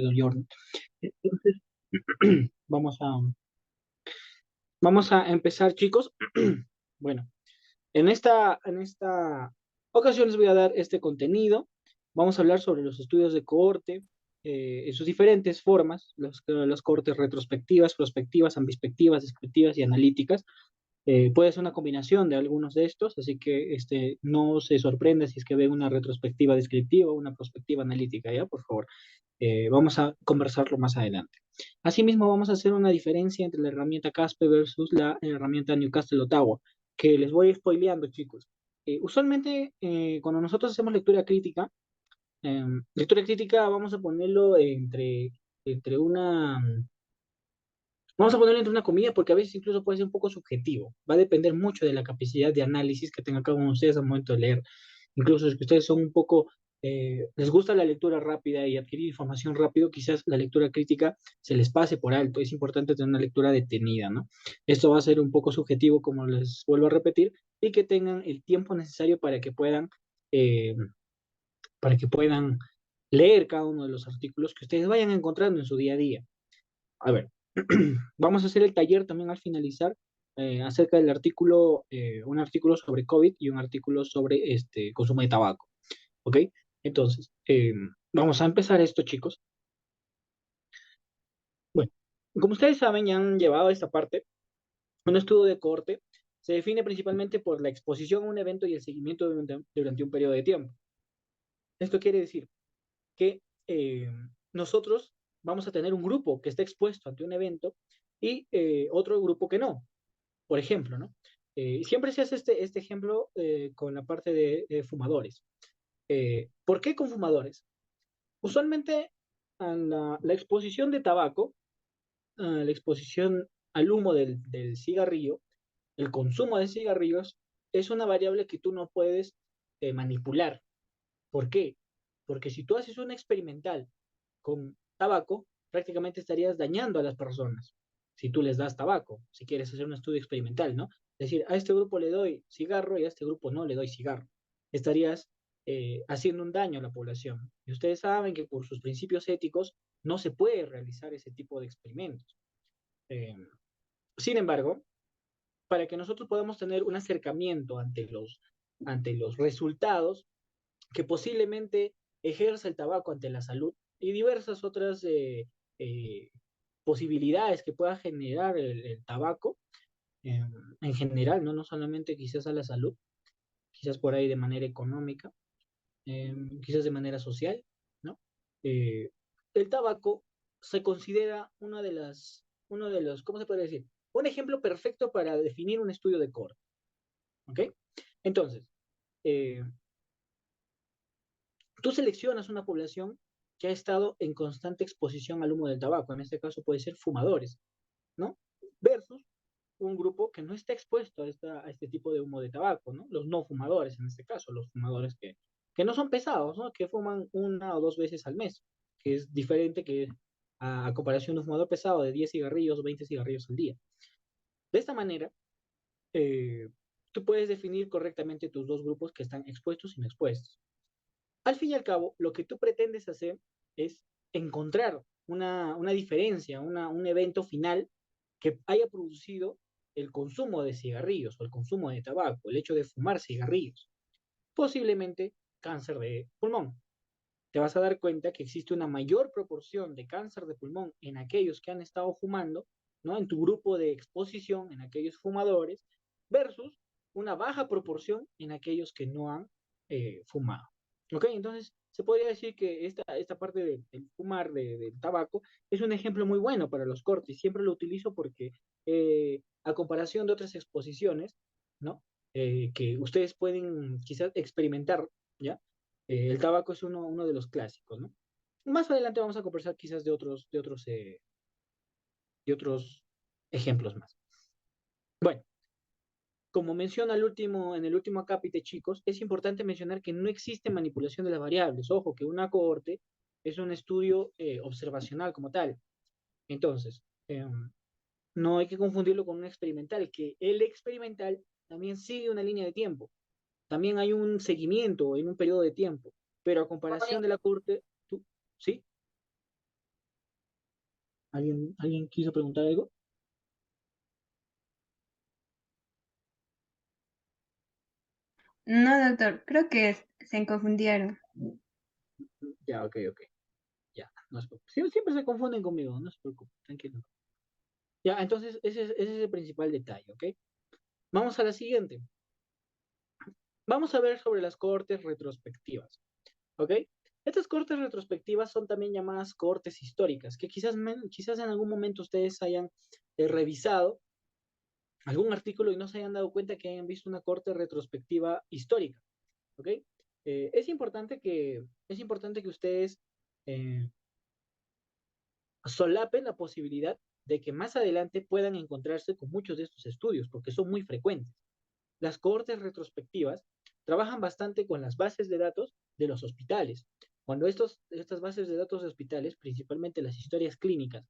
Jordan. Entonces, vamos a, vamos a empezar, chicos. Bueno, en esta ocasión les voy a dar este contenido. Vamos a hablar sobre los estudios de cohorte, en sus diferentes formas, las cohortes retrospectivas, prospectivas, ambispectivas, descriptivas y analíticas. Puede ser una combinación de algunos de estos, así que no se sorprenda si es que ven una retrospectiva descriptiva o una prospectiva analítica, ¿ya? Por favor. Vamos a conversarlo más adelante. Asimismo, vamos a hacer una diferencia entre la herramienta Caspe versus la herramienta Newcastle Ottawa, que les voy spoileando, chicos. Usualmente, cuando nosotros hacemos lectura crítica vamos a ponerlo entre una, vamos a ponerlo entre una comilla porque a veces incluso puede ser un poco subjetivo. Va a depender mucho de la capacidad de análisis que tenga cada uno de ustedes al momento de leer. Incluso si ustedes son un poco, les gusta la lectura rápida y adquirir información rápido, quizás la lectura crítica se les pase por alto. Es importante tener una lectura detenida, ¿no? Esto va a ser un poco subjetivo, como les vuelvo a repetir, y que tengan el tiempo necesario eh, para que puedan leer cada uno de los artículos que ustedes vayan encontrando en su día a día. A ver, vamos a hacer el taller también al finalizar acerca del artículo, un artículo sobre COVID y un artículo sobre consumo de tabaco. ¿Ok? Entonces, vamos a empezar esto, chicos. Bueno, como ustedes saben, ya han llevado esta parte, un estudio de cohorte se define principalmente por la exposición a un evento y el seguimiento durante un periodo de tiempo. Esto quiere decir que nosotros vamos a tener un grupo que está expuesto ante un evento y otro grupo que no. Por ejemplo, ¿no? Siempre se hace este ejemplo con la parte de fumadores. ¿Por qué con fumadores? Usualmente a la exposición de tabaco, a la exposición al humo del cigarrillo, el consumo de cigarrillos es una variable que tú no puedes manipular. ¿Por qué? Porque si tú haces un experimental con tabaco, prácticamente estarías dañando a las personas si tú les das tabaco, si quieres hacer un estudio experimental, ¿no? Es decir, a este grupo le doy cigarro y a este grupo no le doy cigarro. Estarías haciendo un daño a la población. Y ustedes saben que por sus principios éticos no se puede realizar ese tipo de experimentos. Eh, Sin embargo, para que nosotros podamos tener un acercamiento ante los resultados que posiblemente ejerza el tabaco ante la salud y diversas otras eh, posibilidades que pueda generar el tabaco eh, en general, ¿no? No solamente quizás a la salud, quizás por ahí de manera económica, quizás de manera social, ¿no? Eh, el tabaco se considera uno de los, ¿cómo se puede decir? Un ejemplo perfecto para definir un estudio de corte, ¿ok? Entonces, eh, tú seleccionas una población que ha estado en constante exposición al humo del tabaco, en este caso puede ser fumadores, ¿no? Versus un grupo que no está expuesto a este tipo de humo de tabaco, ¿no? Los no fumadores, en este caso, los fumadores que no son pesados, ¿no? Que fuman una o dos veces al mes, que es diferente que a comparación de un fumador pesado de 10 cigarrillos o 20 cigarrillos al día. De esta manera, eh, tú puedes definir correctamente tus dos grupos que están expuestos y no expuestos. Al fin y al cabo, lo que tú pretendes hacer es encontrar una diferencia, un evento final que haya producido el consumo de cigarrillos o el consumo de tabaco, el hecho de fumar cigarrillos, posiblemente cáncer de pulmón. Te vas a dar cuenta que existe una mayor proporción de cáncer de pulmón en aquellos que han estado fumando, ¿no? En tu grupo de exposición, en aquellos fumadores, versus una baja proporción en aquellos que no han fumado. ¿Ok? Entonces, se podría decir que esta parte del fumar, del tabaco, es un ejemplo muy bueno para los cortes. Siempre lo utilizo porque, a comparación de otras exposiciones, ¿no? Que ustedes pueden quizás experimentar, ¿ya? El tabaco es uno de los clásicos, ¿no? Más adelante vamos a conversar quizás de otros ejemplos más. Bueno, como menciona en el último acápite, chicos, es importante mencionar que no existe manipulación de las variables. Ojo, que una cohorte es un estudio observacional como tal. Entonces, no hay que confundirlo con un experimental, que el experimental también sigue una línea de tiempo. También hay un seguimiento en un periodo de tiempo. Pero a comparación de la cohorte, ¿sí? ¿Alguien quiso preguntar algo? No, doctor, creo que se confundieron. Ya, ok, ok. Ya, no se preocupe. Siempre se confunden conmigo, no se preocupe, tranquilo. Ya, entonces ese es el principal detalle, ¿ok? Vamos a la siguiente. Vamos a ver sobre las cohortes retrospectivas, ¿ok? Estas cohortes retrospectivas son también llamadas cohortes históricas, que quizás en algún momento ustedes hayan revisado algún artículo y no se hayan dado cuenta que hayan visto una cohorte retrospectiva histórica, ¿ok? Es importante que ustedes eh, solapen la posibilidad de que más adelante puedan encontrarse con muchos de estos estudios, porque son muy frecuentes. Las cohortes retrospectivas trabajan bastante con las bases de datos de los hospitales. Cuando estas bases de datos de hospitales, principalmente las historias clínicas,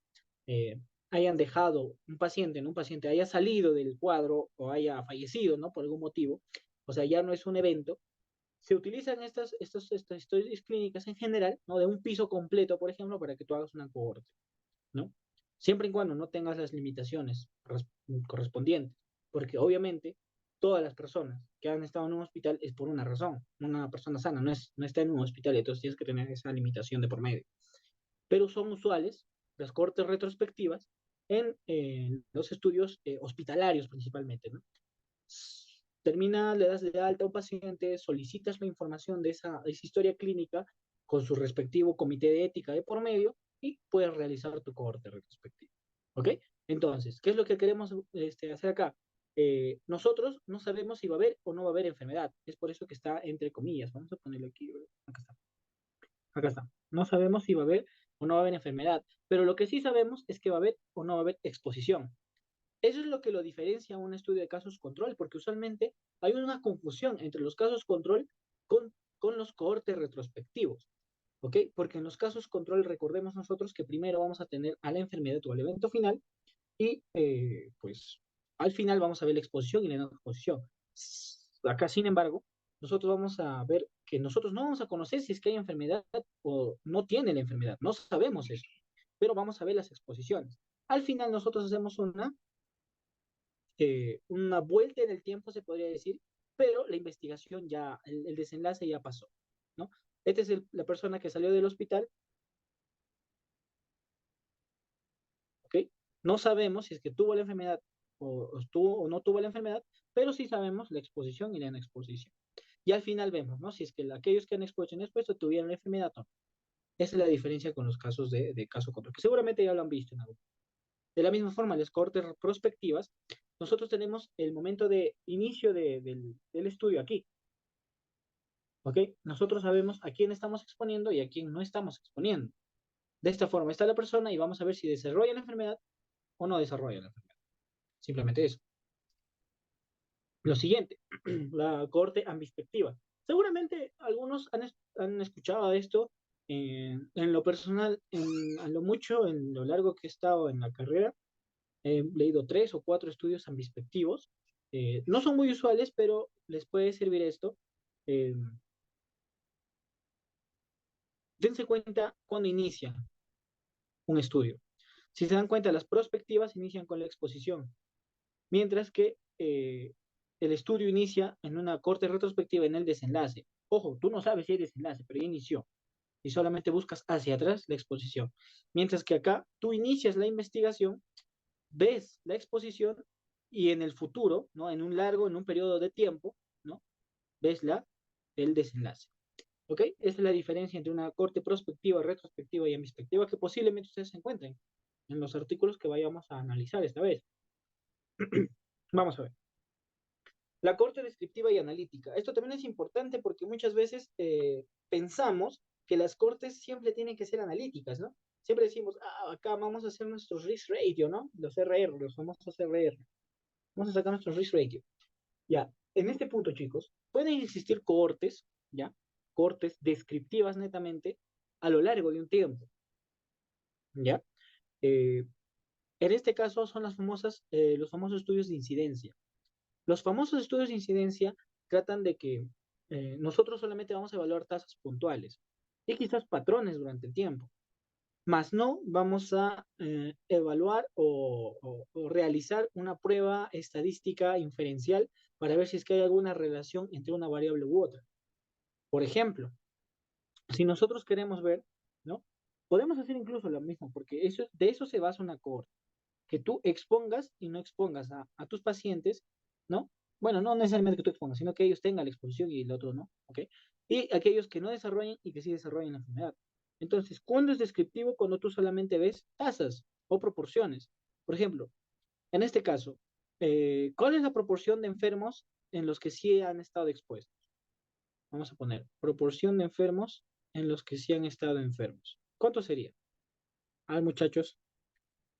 eh, hayan dejado un paciente haya salido del cuadro o haya fallecido, ¿no? Por algún motivo, o sea, ya no es un evento, se utilizan estas historias clínicas en general, ¿no? De un piso completo, por ejemplo, para que tú hagas una cohorte, ¿no? Siempre y cuando no tengas las limitaciones correspondientes, porque obviamente todas las personas que han estado en un hospital es por una razón, una persona sana no está en un hospital, entonces tienes que tener esa limitación de por medio. Pero son usuales las cortes retrospectivas en los estudios hospitalarios principalmente, ¿no? Le das de alta a un paciente, solicitas la información de esa historia clínica con su respectivo comité de ética de por medio y puedes realizar tu cohorte retrospectivo. ¿Ok? Entonces, ¿qué es lo que queremos hacer acá? Nosotros no sabemos si va a haber o no va a haber enfermedad. Es por eso que está entre comillas. Vamos a ponerlo aquí. Acá está. Acá está. No sabemos si va a haber o no va a haber enfermedad. Pero lo que sí sabemos es que va a haber o no va a haber exposición. Eso es lo que lo diferencia a un estudio de casos control, porque usualmente hay una confusión entre los casos control con los cohortes retrospectivos, ¿ok? Porque en los casos control recordemos nosotros que primero vamos a tener a la enfermedad o al evento final y pues al final vamos a ver la exposición y la no exposición. Acá, sin embargo, nosotros vamos a ver que nosotros no vamos a conocer si es que hay enfermedad o no tiene la enfermedad, no sabemos eso, pero vamos a ver las exposiciones. Al final nosotros hacemos una vuelta en el tiempo, se podría decir, pero la investigación ya, el desenlace ya pasó, ¿no? Esta es la persona que salió del hospital, ¿ok? No sabemos si es que tuvo la enfermedad o no tuvo la enfermedad, pero sí sabemos la exposición y la no exposición. Y al final vemos, ¿no? Si es que aquellos que han expuesto y no expuesto tuvieron la enfermedad o no. Esa es la diferencia con los casos de caso control, que seguramente ya lo han visto en algún. De la misma forma, las cohortes prospectivas, nosotros tenemos el momento de inicio del estudio aquí, ¿ok? Nosotros sabemos a quién estamos exponiendo y a quién no estamos exponiendo. De esta forma está la persona y vamos a ver si desarrolla la enfermedad o no desarrolla la enfermedad. Simplemente eso. Lo siguiente, la cohorte ambispectiva. Seguramente algunos han escuchado esto en lo personal, en lo mucho, en lo largo que he estado en la carrera. He leído 3 o 4 estudios ambispectivos. No son muy usuales, pero les puede servir esto. Eh, Dense cuenta cuando inicia un estudio. Si se dan cuenta, las prospectivas inician con la exposición, mientras que el estudio inicia en una corte retrospectiva en el desenlace. Ojo, tú no sabes si hay desenlace, pero ya inició y solamente buscas hacia atrás la exposición. Mientras que acá tú inicias la investigación, ves la exposición y en el futuro, ¿no? En un periodo de tiempo, ¿no? Ves el desenlace. ¿Ok? Esa es la diferencia entre una corte prospectiva, retrospectiva y ambispectiva que posiblemente ustedes se encuentren en los artículos que vayamos a analizar esta vez. Vamos a ver. La corte descriptiva y analítica. Esto también es importante porque muchas veces pensamos que las cortes siempre tienen que ser analíticas, ¿no? Siempre decimos, acá vamos a hacer nuestros risk ratio, ¿no? Los RR, los famosos RR. Vamos a sacar nuestros risk ratio. Ya, en este punto, chicos, pueden existir cohortes, ¿ya? Cohortes descriptivas netamente a lo largo de un tiempo, ¿ya? Eh, en este caso son los famosos estudios de incidencia. Los famosos estudios de incidencia tratan de que nosotros solamente vamos a evaluar tasas puntuales y quizás patrones durante el tiempo. Más no vamos a evaluar o realizar una prueba estadística inferencial para ver si es que hay alguna relación entre una variable u otra. Por ejemplo, si nosotros queremos ver, ¿no? Podemos hacer incluso lo mismo, porque de eso se basa una cohorte, que tú expongas y no expongas a tus pacientes, ¿no? Bueno, no necesariamente que tú expongas, sino que ellos tengan la exposición y el otro no, ¿ok? Y aquellos que no desarrollen y que sí desarrollen la enfermedad. Entonces, ¿cuándo es descriptivo? Cuando tú solamente ves tasas o proporciones. Por ejemplo, en este caso, ¿cuál es la proporción de enfermos en los que sí han estado expuestos? Vamos a poner proporción de enfermos en los que sí han estado enfermos. ¿Cuánto sería? A ver, muchachos,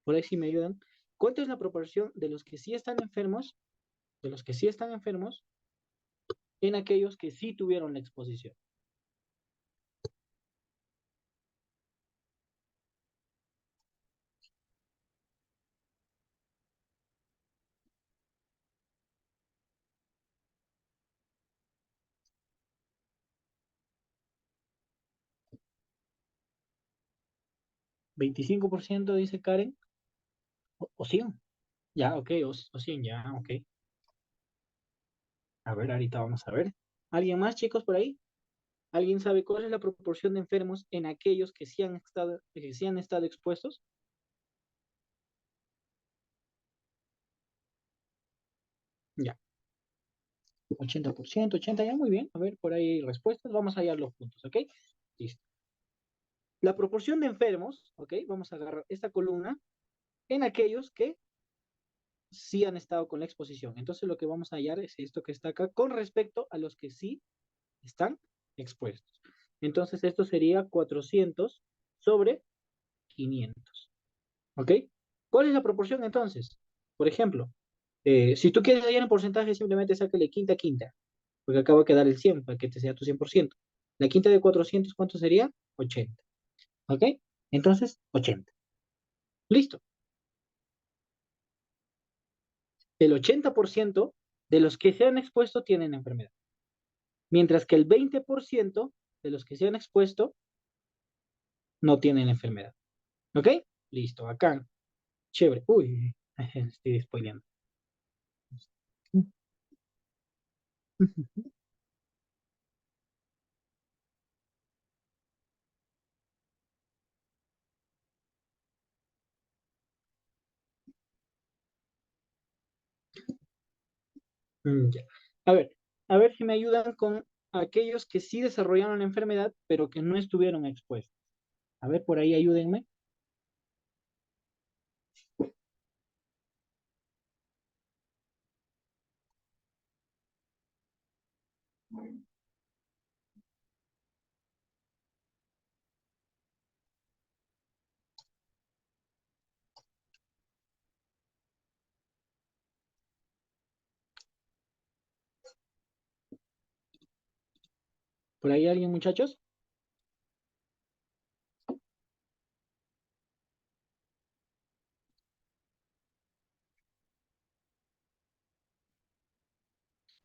por ahí sí me ayudan. ¿Cuánto es la proporción de los que sí están enfermos, de los que sí están enfermos, en aquellos que sí tuvieron la exposición? ¿25% dice Karen? ¿O 100? Ya, ok, o 100, ya, ok. A ver, ahorita vamos a ver. ¿Alguien más, chicos, por ahí? ¿Alguien sabe cuál es la proporción de enfermos en aquellos que sí han estado expuestos? Ya, 80%, 80, ya, muy bien. A ver, por ahí hay respuestas. Vamos a hallar los puntos, ¿ok? Listo. La proporción de enfermos, ¿ok? Vamos a agarrar esta columna en aquellos que sí han estado con la exposición. Entonces lo que vamos a hallar es esto que está acá con respecto a los que sí están expuestos. Entonces esto sería 400 sobre 500. ¿Ok? ¿Cuál es la proporción entonces? Por ejemplo, si tú quieres hallar en porcentaje, simplemente sácale quinta quinta, porque acaba de quedar el 100 para que te sea tu 100%. La quinta de 400, ¿cuánto sería? 80. ¿Ok? Entonces, 80. Listo. El 80% de los que se han expuesto tienen enfermedad, mientras que el 20% de los que se han expuesto no tienen enfermedad. ¿Ok? Listo, acá. Chévere. Uy, estoy spoileando. Ya. A ver, a ver si me ayudan con aquellos que sí desarrollaron la enfermedad, pero que no estuvieron expuestos. A ver, por ahí ayúdenme. ¿Por ahí alguien, muchachos?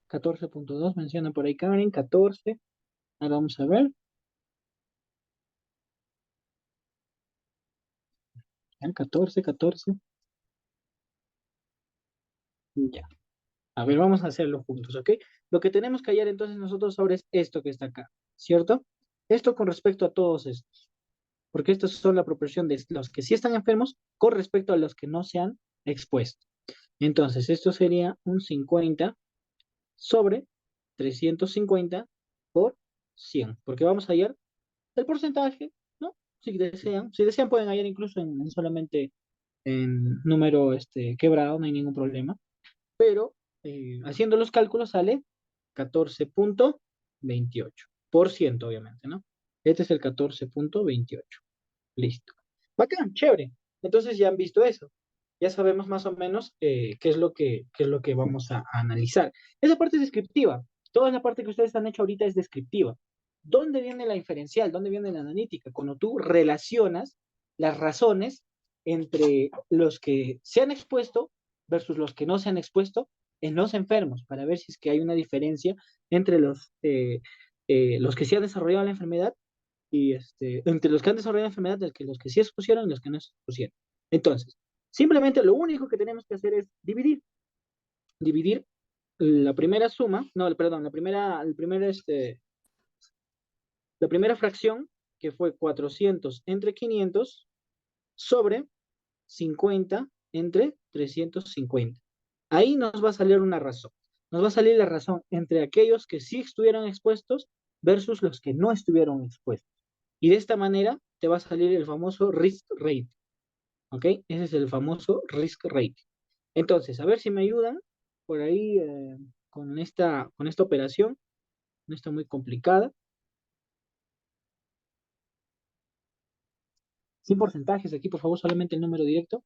14.2 menciona por ahí Karen, 14. Ahora vamos a ver. Ya, 14, 14. Ya. A ver, vamos a hacerlo juntos, ¿ok? Lo que tenemos que hallar entonces nosotros ahora es esto que está acá, ¿cierto? Esto con respecto a todos estos, porque estos son la proporción de los que sí están enfermos con respecto a los que no se han expuesto. Entonces, esto sería un 50 sobre 350 por 100, porque vamos a hallar el porcentaje, ¿no? Si desean pueden hallar incluso en solamente en número quebrado, no hay ningún problema, pero haciendo los cálculos sale 14.28%, obviamente, ¿no? Este es el 14.28. Listo. Bacán, chévere. Entonces ya han visto eso. Ya sabemos más o menos qué es lo que vamos a analizar. Esa parte es descriptiva. Toda la parte que ustedes han hecho ahorita es descriptiva. ¿Dónde viene la inferencial? ¿Dónde viene la analítica? Cuando tú relacionas las razones entre los que se han expuesto versus los que no se han expuesto en los enfermos, para ver si es que hay una diferencia entre los que sí han desarrollado la enfermedad entre los que han desarrollado enfermedad, los que sí expusieron y los que no expusieron. Entonces, simplemente lo único que tenemos que hacer es dividir la primera suma, no, perdón, la primera fracción, que fue 400 entre 500, sobre 50 entre 350. Ahí nos va a salir una razón. Nos va a salir la razón entre aquellos que sí estuvieron expuestos versus los que no estuvieron expuestos. Y de esta manera te va a salir el famoso risk rate. ¿Ok? Ese es el famoso risk rate. Entonces, a ver si me ayudan por ahí con esta operación. No está muy complicada. Sin porcentajes aquí, por favor, solamente el número directo.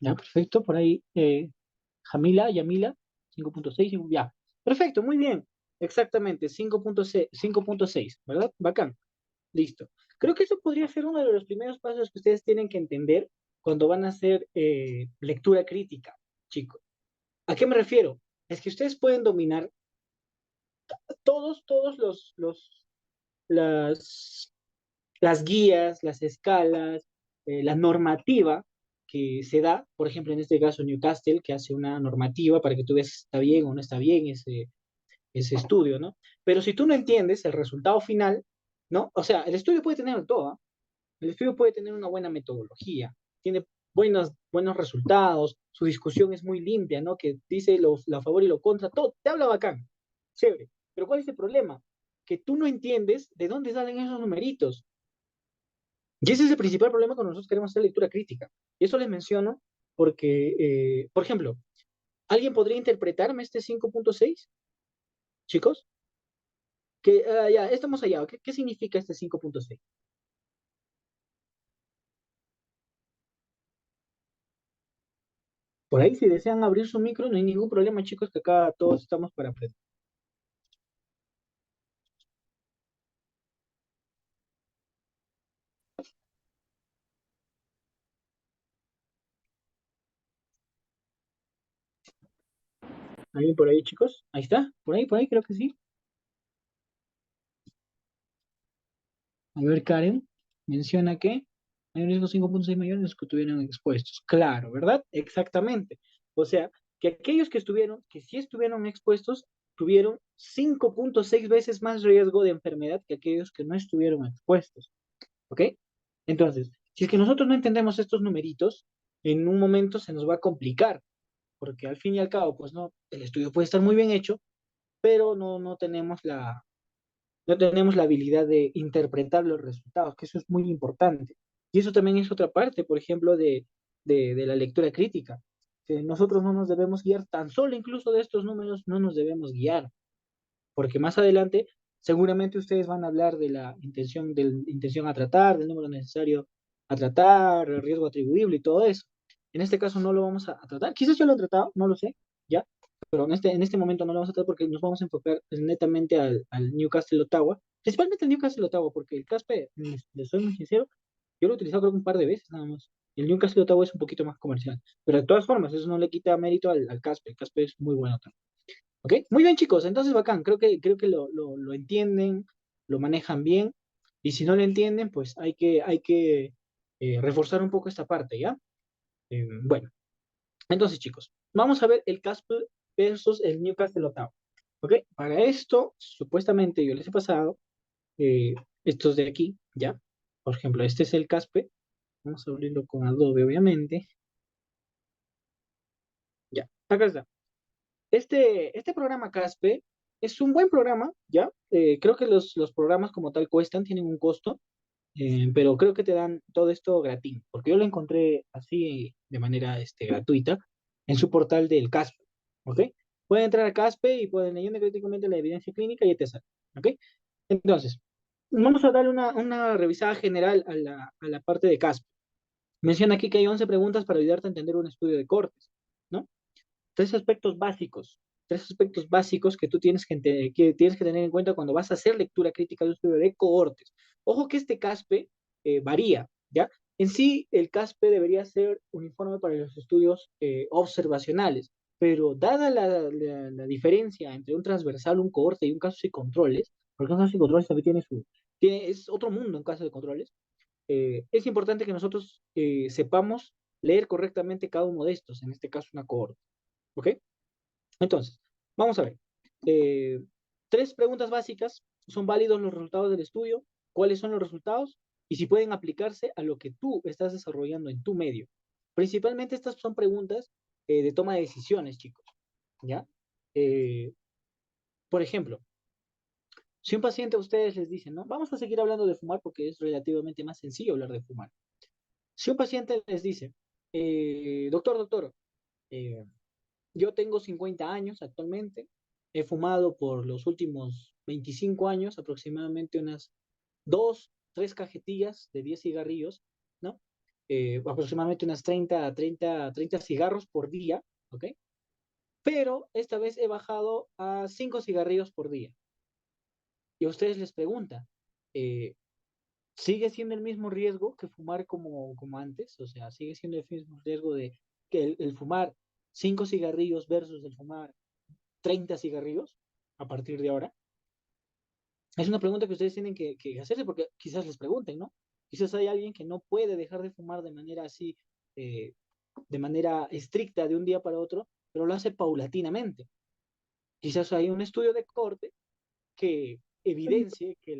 Ya, perfecto. Por ahí, Jamila, Yamila, 5.6, ya. Perfecto, muy bien. Exactamente, 5.6, 5.6, ¿verdad? Bacán. Listo. Creo que eso podría ser uno de los primeros pasos que ustedes tienen que entender cuando van a hacer lectura crítica, chicos. ¿A qué me refiero? Es que ustedes pueden dominar todos las, las guías, las escalas, la normativa que se da, por ejemplo, en este caso Newcastle, que hace una normativa para que tú veas si está bien o no está bien ese estudio, ¿no? Pero si tú no entiendes el resultado final, ¿no? O sea, el estudio puede tener todo, ¿ah? El estudio puede tener una buena metodología, tiene buenos resultados, su discusión es muy limpia, ¿no? Que dice lo a favor y lo contra, todo, te habla bacán, chévere. Pero ¿cuál es el problema? Que tú no entiendes de dónde salen esos numeritos. Y ese es el principal problema cuando nosotros queremos hacer lectura crítica. Y eso les menciono porque, por ejemplo, ¿alguien podría interpretarme este 5.6, chicos? Ya, estamos allá. ¿Qué significa este 5.6? Por ahí, si desean abrir su micro, no hay ningún problema, chicos, que acá todos estamos para aprender. ¿Alguien por ahí, chicos? Ahí está, por ahí, creo que sí. A ver, Karen menciona que hay un riesgo 5.6 millones de los que estuvieron expuestos. Claro, ¿verdad? Exactamente. O sea, que aquellos que sí estuvieron expuestos, tuvieron 5.6 veces más riesgo de enfermedad que aquellos que no estuvieron expuestos. ¿Ok? Entonces, si es que nosotros no entendemos estos numeritos, en un momento se nos va a complicar, porque al fin y al cabo, pues no, el estudio puede estar muy bien hecho, pero no tenemos la habilidad de interpretar los resultados, que eso es muy importante. Y eso también es otra parte, por ejemplo, de la lectura crítica, que nosotros no nos debemos guiar, tan solo incluso de estos números no nos debemos guiar, porque más adelante seguramente ustedes van a hablar de la intención a tratar, del número necesario a tratar, el riesgo atribuible y todo eso. En este caso no lo vamos a tratar. Quizás yo lo he tratado, no lo sé, ¿ya? Pero en este momento no lo vamos a tratar porque nos vamos a enfocar netamente al Newcastle Ottawa, principalmente al Newcastle Ottawa, porque el Caspe, les soy muy sincero, yo lo he utilizado creo que un par de veces nada más. El Newcastle Ottawa es un poquito más comercial, pero de todas formas, eso no le quita mérito al Caspe. El Caspe es muy bueno también. ¿Ok? Muy bien, chicos. Entonces, bacán. Creo que lo entienden, lo manejan bien. Y si no lo entienden, pues hay que reforzar un poco esta parte, ¿ya? Bueno, entonces, chicos, vamos a ver el Casper versus el Newcastle Ottawa. ¿Ok? Para esto, supuestamente yo les he pasado eh, estos de aquí, ¿ya? Por ejemplo, este es el Casper. Vamos a abrirlo con Adobe, obviamente. Ya, acá está. Este programa Caspe es un buen programa, ¿ya? Creo que los programas como tal cuestan, tienen un costo, pero creo que te dan todo esto gratis, porque yo lo encontré así de manera gratuita en su portal del Caspe, ¿ok? Pueden entrar a Caspe y pueden leer críticamente la evidencia clínica y te sale, ¿ok? Entonces, vamos a darle una revisada general a la parte de Caspe. Menciona aquí que hay 11 preguntas para ayudarte a entender un estudio de cortes, ¿no? tres aspectos básicos, tres aspectos básicos que tú tienes que tener en cuenta cuando vas a hacer lectura crítica de un estudio de cohortes. Ojo que este CASPE varía, ¿ya? En sí, el CASPE debería ser uniforme para los estudios observacionales, pero dada la diferencia entre un transversal, un cohorte y un casos y controles, porque un caso y controles también es otro mundo en caso de controles, es importante que nosotros sepamos leer correctamente cada uno de estos, en este caso una cohorte, ¿ok? Entonces, vamos a ver. Eh, Tres preguntas básicas. ¿Son válidos los resultados del estudio? ¿Cuáles son los resultados? Y si pueden aplicarse a lo que tú estás desarrollando en tu medio. Principalmente estas son preguntas de toma de decisiones, chicos. ¿Ya? Eh, por ejemplo, si un paciente a ustedes les dice, ¿no? Vamos a seguir hablando de fumar porque es relativamente más sencillo hablar de fumar. Si un paciente les dice, doctor, eh, yo tengo 50 años actualmente, he fumado por los últimos 25 años, aproximadamente unas 2, 3 cajetillas de 10 cigarrillos, ¿no? Aproximadamente unas 30 cigarros por día, ¿ok? Pero esta vez he bajado a 5 cigarrillos por día. Y a ustedes les pregunta, eh, ¿sigue siendo el mismo riesgo que fumar como antes? O sea, ¿sigue siendo el mismo riesgo de que el fumar 5 cigarrillos versus el fumar 30 cigarrillos a partir de ahora? Es una pregunta que ustedes tienen que hacerse porque quizás les pregunten, ¿no? Quizás hay alguien que no puede dejar de fumar de manera así, eh, de manera estricta de un día para otro, pero lo hace paulatinamente. Quizás hay un estudio de corte que evidencie que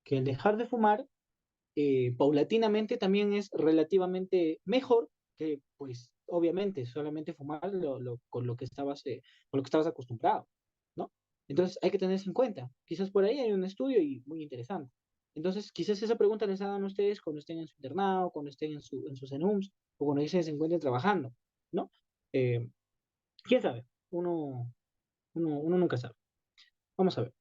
el dejar de fumar paulatinamente también es relativamente mejor que, pues, obviamente, solamente fumar con lo que estabas acostumbrado, ¿no? Entonces hay que tenerse en cuenta. Quizás por ahí hay un estudio y muy interesante. Entonces, quizás esa pregunta les hagan a ustedes cuando estén en su internado, cuando estén en sus ENUMs, o cuando ellos se encuentren trabajando, ¿no? Eh, ¿Quién sabe? Uno nunca sabe. Vamos a ver.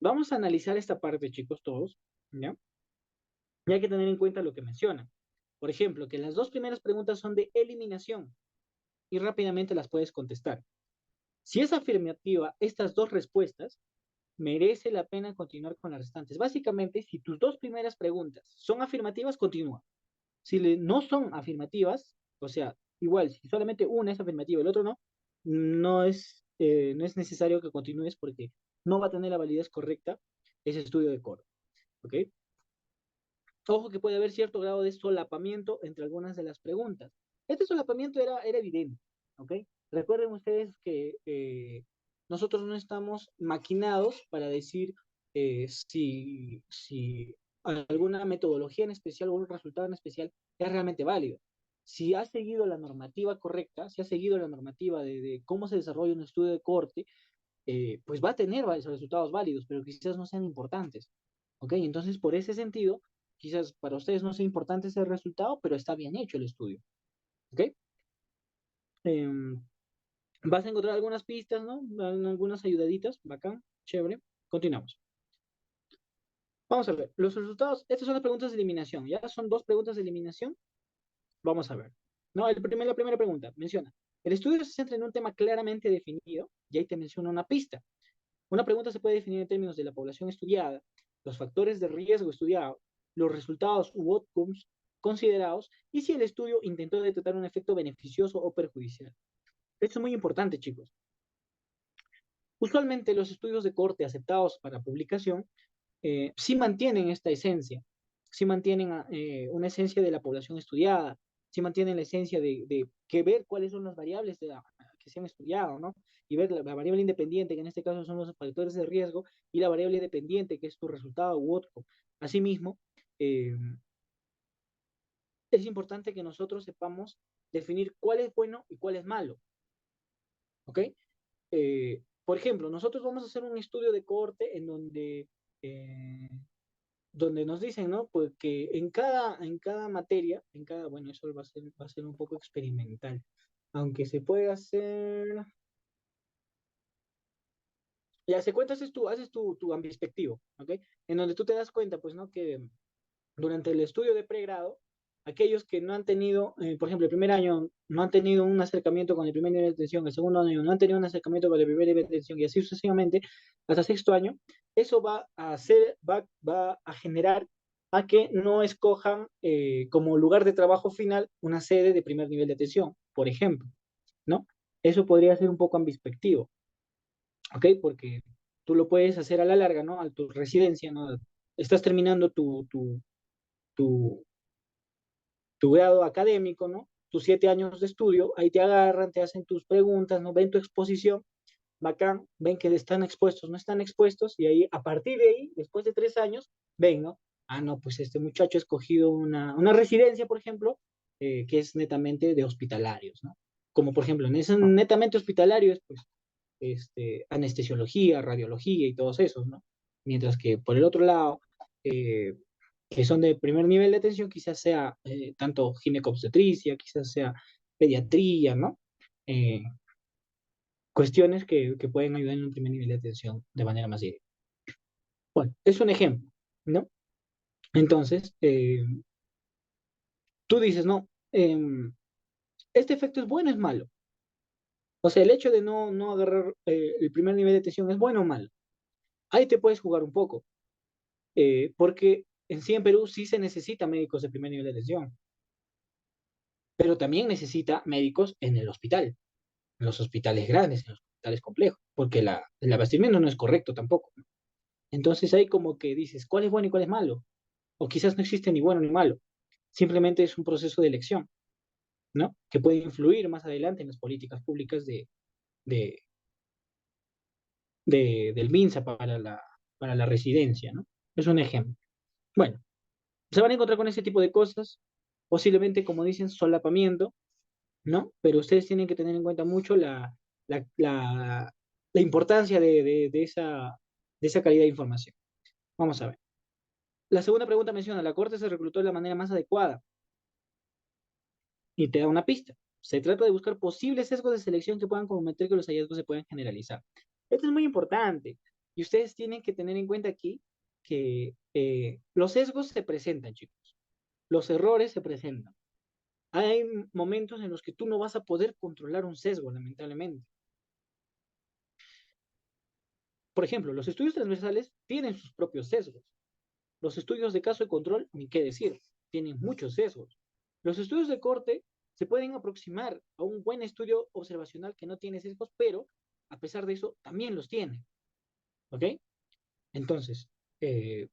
Vamos a analizar esta parte, chicos, todos, ¿ya? Y hay que tener en cuenta lo que menciona. Por ejemplo, que las dos primeras preguntas son de eliminación y rápidamente las puedes contestar. Si es afirmativa estas dos respuestas, merece la pena continuar con las restantes. Básicamente, si tus dos primeras preguntas son afirmativas, continúa. Si no son afirmativas, o sea, igual, si solamente una es afirmativa y el otro no, no es necesario que continúes porque no va a tener la validez correcta ese estudio de coro. ¿Ok? Ojo que puede haber cierto grado de solapamiento entre algunas de las preguntas. Este solapamiento era evidente, ¿ok? Recuerden ustedes que nosotros no estamos maquinados para decir si alguna metodología en especial o un resultado en especial es realmente válido. Si ha seguido la normativa correcta, si ha seguido la normativa de cómo se desarrolla un estudio de corte, pues va a tener resultados válidos, pero quizás no sean importantes. ¿Ok? Entonces, por ese sentido, quizás para ustedes no sea importante ese resultado, pero está bien hecho el estudio. ¿Ok? Em, Vas a encontrar algunas pistas, ¿no? Algunas ayudaditas, bacán, chévere. Continuamos. Vamos a ver, los resultados, estas son las preguntas de eliminación, ¿ya? Son dos preguntas de eliminación. Vamos a ver. No, la primera pregunta menciona, el estudio se centra en un tema claramente definido, y ahí te menciona una pista. Una pregunta se puede definir en términos de la población estudiada, los factores de riesgo estudiados, los resultados u outcomes considerados y si el estudio intentó detectar un efecto beneficioso o perjudicial. Esto es muy importante, chicos. Usualmente los estudios de corte aceptados para publicación sí mantienen esta esencia, sí mantienen una esencia de la población estudiada, sí mantienen la esencia de que ver cuáles son las variables que se han estudiado, ¿no? Y ver la variable independiente, que en este caso son los factores de riesgo, y la variable dependiente, que es tu resultado u outcome. Asimismo, eh, es importante que nosotros sepamos definir cuál es bueno y cuál es malo, ¿ok? Por ejemplo, nosotros vamos a hacer un estudio de cohorte en eh, donde nos dicen, ¿no? Pues que en cada materia, bueno, eso va a ser un poco experimental, aunque se puede hacer, ya se cuenta, haces tu ambispectivo, ¿ok? En donde tú te das cuenta, pues, ¿no? Que durante el estudio de pregrado aquellos que no han tenido, por ejemplo, el primer año no han tenido un acercamiento con el primer nivel de atención, el segundo año no han tenido un acercamiento con el primer nivel de atención y así sucesivamente hasta sexto año, eso va a generar a que no escojan como lugar de trabajo final una sede de primer nivel de atención, por ejemplo, ¿no? Eso podría ser un poco ambinspectivo, ¿ok? Porque tú lo puedes hacer a la larga, ¿no? A tu residencia, ¿no? Estás terminando tu, tu grado académico, ¿no? Tus 7 años de estudio, ahí te agarran, te hacen tus preguntas, ¿no? Ven tu exposición, bacán, ven que están expuestos, no están expuestos, y ahí, a partir de ahí, después de 3 años, ven, ¿no? Ah, no, pues este muchacho ha escogido una residencia, por ejemplo, que es netamente de hospitalarios, ¿no? Como por ejemplo, en ese netamente hospitalario es pues anestesiología, radiología y todos esos, ¿no? Mientras que por el otro lado, eh, que son de primer nivel de atención, quizás sea tanto ginecobstetricia, quizás sea pediatría, ¿no? Eh, cuestiones que pueden ayudar en un primer nivel de atención de manera más directa. Bueno, es un ejemplo, ¿no? Entonces, tú dices, no, este efecto es bueno o es malo. O sea, el hecho de no agarrar el primer nivel de atención es bueno o malo. Ahí te puedes jugar un poco, porque en sí en Perú sí se necesita médicos de primer nivel de atención, pero también necesita médicos en el hospital, en los hospitales grandes, en los hospitales complejos, porque el abastecimiento no es correcto tampoco, ¿no? Entonces ahí como que dices, ¿cuál es bueno y cuál es malo? O quizás no existe ni bueno ni malo, simplemente es un proceso de elección, ¿no? Que puede influir más adelante en las políticas públicas de, del MINSA para la residencia, ¿no? Es un ejemplo. Bueno, se van a encontrar con ese tipo de cosas, posiblemente, como dicen, solapamiento, ¿no? Pero ustedes tienen que tener en cuenta mucho la, la, la importancia de esa calidad de información. Vamos a ver. La segunda pregunta menciona, la Corte se reclutó de la manera más adecuada y te da una pista. Se trata de buscar posibles sesgos de selección que puedan comprometer que los hallazgos se puedan generalizar. Esto es muy importante y ustedes tienen que tener en cuenta aquí que los sesgos se presentan, chicos. Los errores se presentan. Hay momentos en los que tú no vas a poder controlar un sesgo, lamentablemente. Por ejemplo, los estudios transversales tienen sus propios sesgos. Los estudios de caso de control, ni qué decir, tienen muchos sesgos. Los estudios de corte se pueden aproximar a un buen estudio observacional que no tiene sesgos, pero a pesar de eso también los tiene. ¿Ok? Entonces, eh,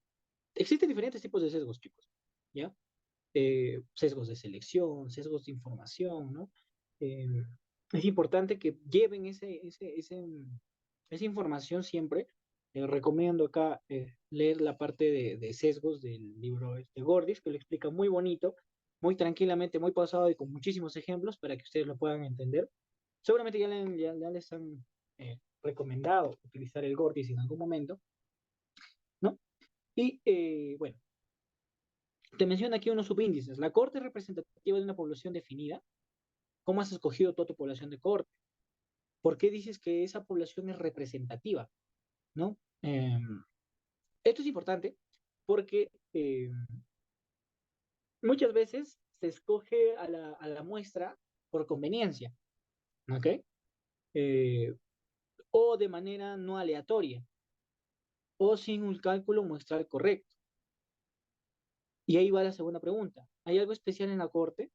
existen diferentes tipos de sesgos, chicos. ¿Ya? Sesgos de selección, sesgos de información, ¿no? Eh, es importante que lleven esa información siempre. Recomiendo acá leer la parte de sesgos del libro de Gordis, que lo explica muy bonito, muy tranquilamente, muy pausado y con muchísimos ejemplos para que ustedes lo puedan entender. Seguramente ya les han recomendado utilizar el Gordis en algún momento, ¿no? Y bueno, te menciona aquí unos subíndices. La corte representativa de una población definida. ¿Cómo has escogido toda tu población de corte? ¿Por qué dices que esa población es representativa? ¿No? Esto es importante porque muchas veces se escoge a la muestra por conveniencia, ¿ok? Eh, o de manera no aleatoria, o sin un cálculo muestral correcto. Y ahí va la segunda pregunta. ¿Hay algo especial en la corte?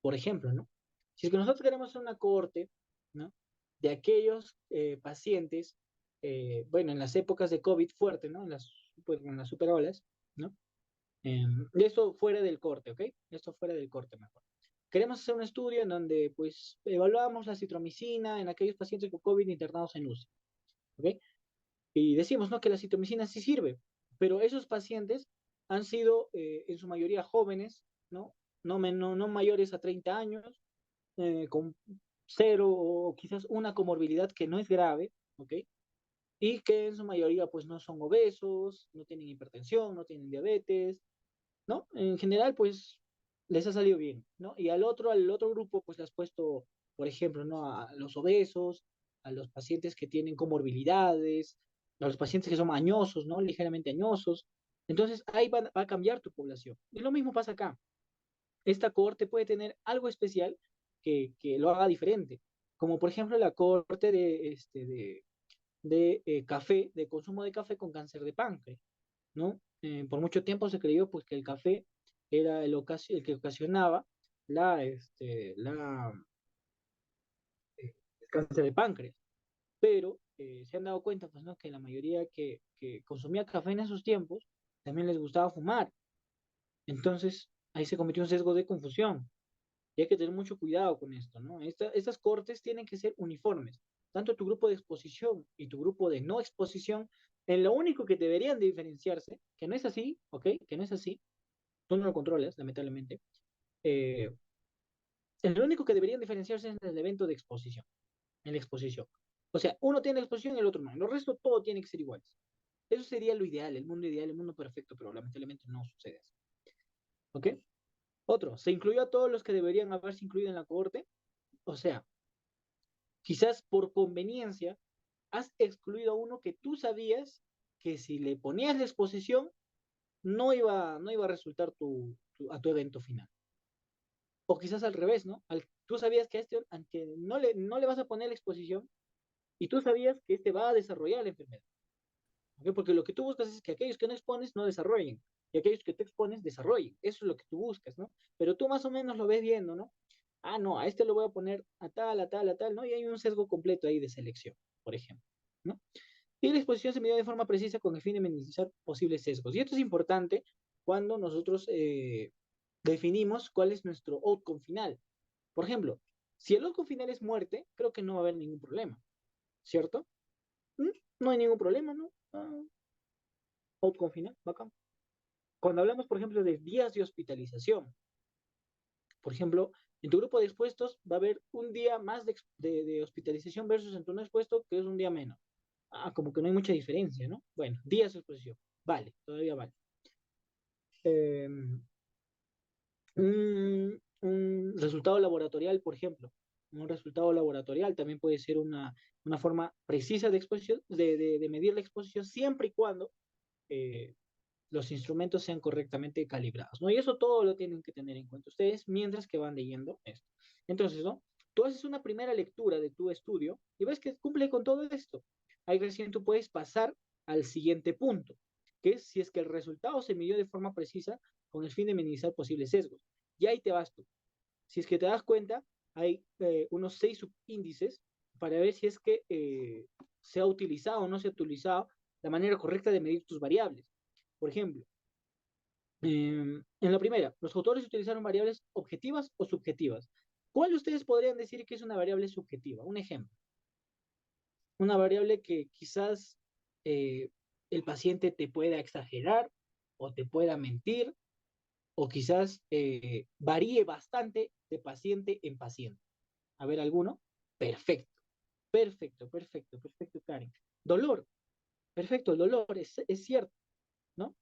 Por ejemplo, ¿no? Si es que nosotros queremos hacer una cohorte, ¿no? De aquellos pacientes, bueno, en las épocas de COVID fuerte, ¿no? Pues, en las superolas, ¿no? Esto fuera del corte, ¿ok? Esto fuera del corte mejor. Queremos hacer un estudio en donde, pues, evaluamos la citromicina en aquellos pacientes con COVID internados en UCI, ¿ok? Y decimos, ¿no? Que la citromicina sí sirve, pero esos pacientes han sido, en su mayoría, jóvenes, ¿no? No mayores a 30 años, con cero o quizás una comorbilidad que no es grave, ¿ok? Y que en su mayoría pues no son obesos, no tienen hipertensión, no tienen diabetes, ¿no? En general pues les ha salido bien, ¿no? Y al otro grupo pues le has puesto, por ejemplo, ¿no? A los obesos, a los pacientes que tienen comorbilidades, a los pacientes que son añosos, ¿no? Ligeramente añosos. Entonces ahí va a cambiar tu población. Y lo mismo pasa acá. esta cohorte puede tener algo especial que lo haga diferente, como por ejemplo la cohorte de café, de consumo de café con cáncer de páncreas, ¿no? Por mucho tiempo se creyó pues que el café era el que ocasionaba la, el cáncer de páncreas, pero se han dado cuenta pues, ¿no? Que la mayoría que consumía café en esos tiempos también les gustaba fumar. Entonces, ahí se cometió un sesgo de confusión. Y hay que tener mucho cuidado con esto, ¿no? Estas cortes tienen que ser uniformes. Tanto tu grupo de exposición y tu grupo de no exposición, en lo único que deberían de diferenciarse, que no es así, ¿ok? Que no es así, tú no lo controlas, lamentablemente. eh, en lo único que deberían diferenciarse es en el evento de exposición, en la exposición. O sea, uno tiene exposición y el otro no. En lo resto, todo tiene que ser iguales. Eso sería lo ideal, el mundo perfecto, pero lamentablemente no sucede así. ¿Ok? Otro, se incluyó a todos los que deberían haberse incluido en la cohorte. O sea, quizás por conveniencia has excluido a uno que tú sabías que si le ponías la exposición no iba a resultar a tu evento final. O quizás al revés, ¿no? Tú sabías que a este, aunque no le vas a poner la exposición, y tú sabías que este va a desarrollar la enfermedad. ¿Ok? Porque lo que tú buscas es que aquellos que no expones no desarrollen, y aquellos que te expones desarrollen. Eso es lo que tú buscas, ¿no? Pero tú más o menos lo ves viendo, ¿no? Ah, no, a este lo voy a poner a tal, a tal, a tal, ¿no? Y hay un sesgo completo ahí de selección, por ejemplo, ¿no? Y la exposición se midió de forma precisa con el fin de minimizar posibles sesgos. Y esto es importante cuando nosotros definimos cuál es nuestro outcome final. Por ejemplo, si el outcome final es muerte, creo que no va a haber ningún problema, ¿cierto? ¿Mm? No hay ningún problema, ¿no? Outcome final, bacán. Cuando hablamos, por ejemplo, de días de hospitalización, por ejemplo, en tu grupo de expuestos va a haber un día más de hospitalización versus en tu no expuesto, que es un día menos. Ah, como que no hay mucha diferencia, ¿no? Bueno, días de exposición. Vale, todavía vale. Eh, un resultado laboratorial, por ejemplo. Un resultado laboratorial también puede ser una forma precisa de exposición, de medir la exposición siempre y cuando eh, los instrumentos sean correctamente calibrados, ¿no? Y eso todo lo tienen que tener en cuenta ustedes mientras que van leyendo esto. Entonces, ¿no? Tú haces una primera lectura de tu estudio y ves que cumple con todo esto. Ahí recién tú puedes pasar al siguiente punto, que es si es que el resultado se midió de forma precisa con el fin de minimizar posibles sesgos. Y ahí te vas tú. Si es que te das cuenta, hay unos 6 subíndices para ver si es que se ha utilizado o no se ha utilizado la manera correcta de medir tus variables. Por ejemplo, en la primera, los autores utilizaron variables objetivas o subjetivas. ¿Cuál de ustedes podrían decir que es una variable subjetiva? Un ejemplo. Una variable que quizás eh, el paciente te pueda exagerar o te pueda mentir o quizás varíe bastante de paciente en paciente. A ver, ¿alguno? Perfecto, perfecto, Karen. Dolor, perfecto, el dolor es cierto, ¿no?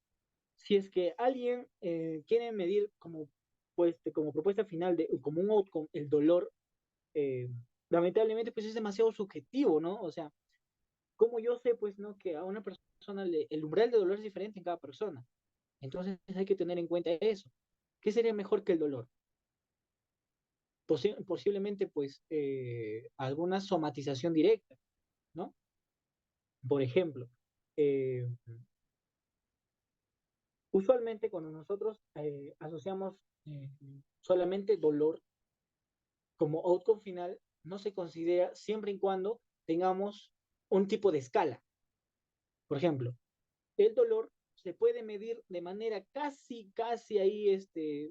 Si es que alguien quiere medir como, pues, como propuesta final, como un outcome, el dolor, eh, lamentablemente pues es demasiado subjetivo, ¿no? O sea, como yo sé pues, ¿no? Que a una persona el umbral de dolor es diferente en cada persona. Entonces hay que tener en cuenta eso. ¿Qué sería mejor que el dolor? Posiblemente pues alguna somatización directa, ¿no? Por ejemplo, eh, usualmente cuando nosotros asociamos solamente dolor como outcome final, no se considera siempre y cuando tengamos un tipo de escala. Por ejemplo, el dolor se puede medir de manera casi ahí,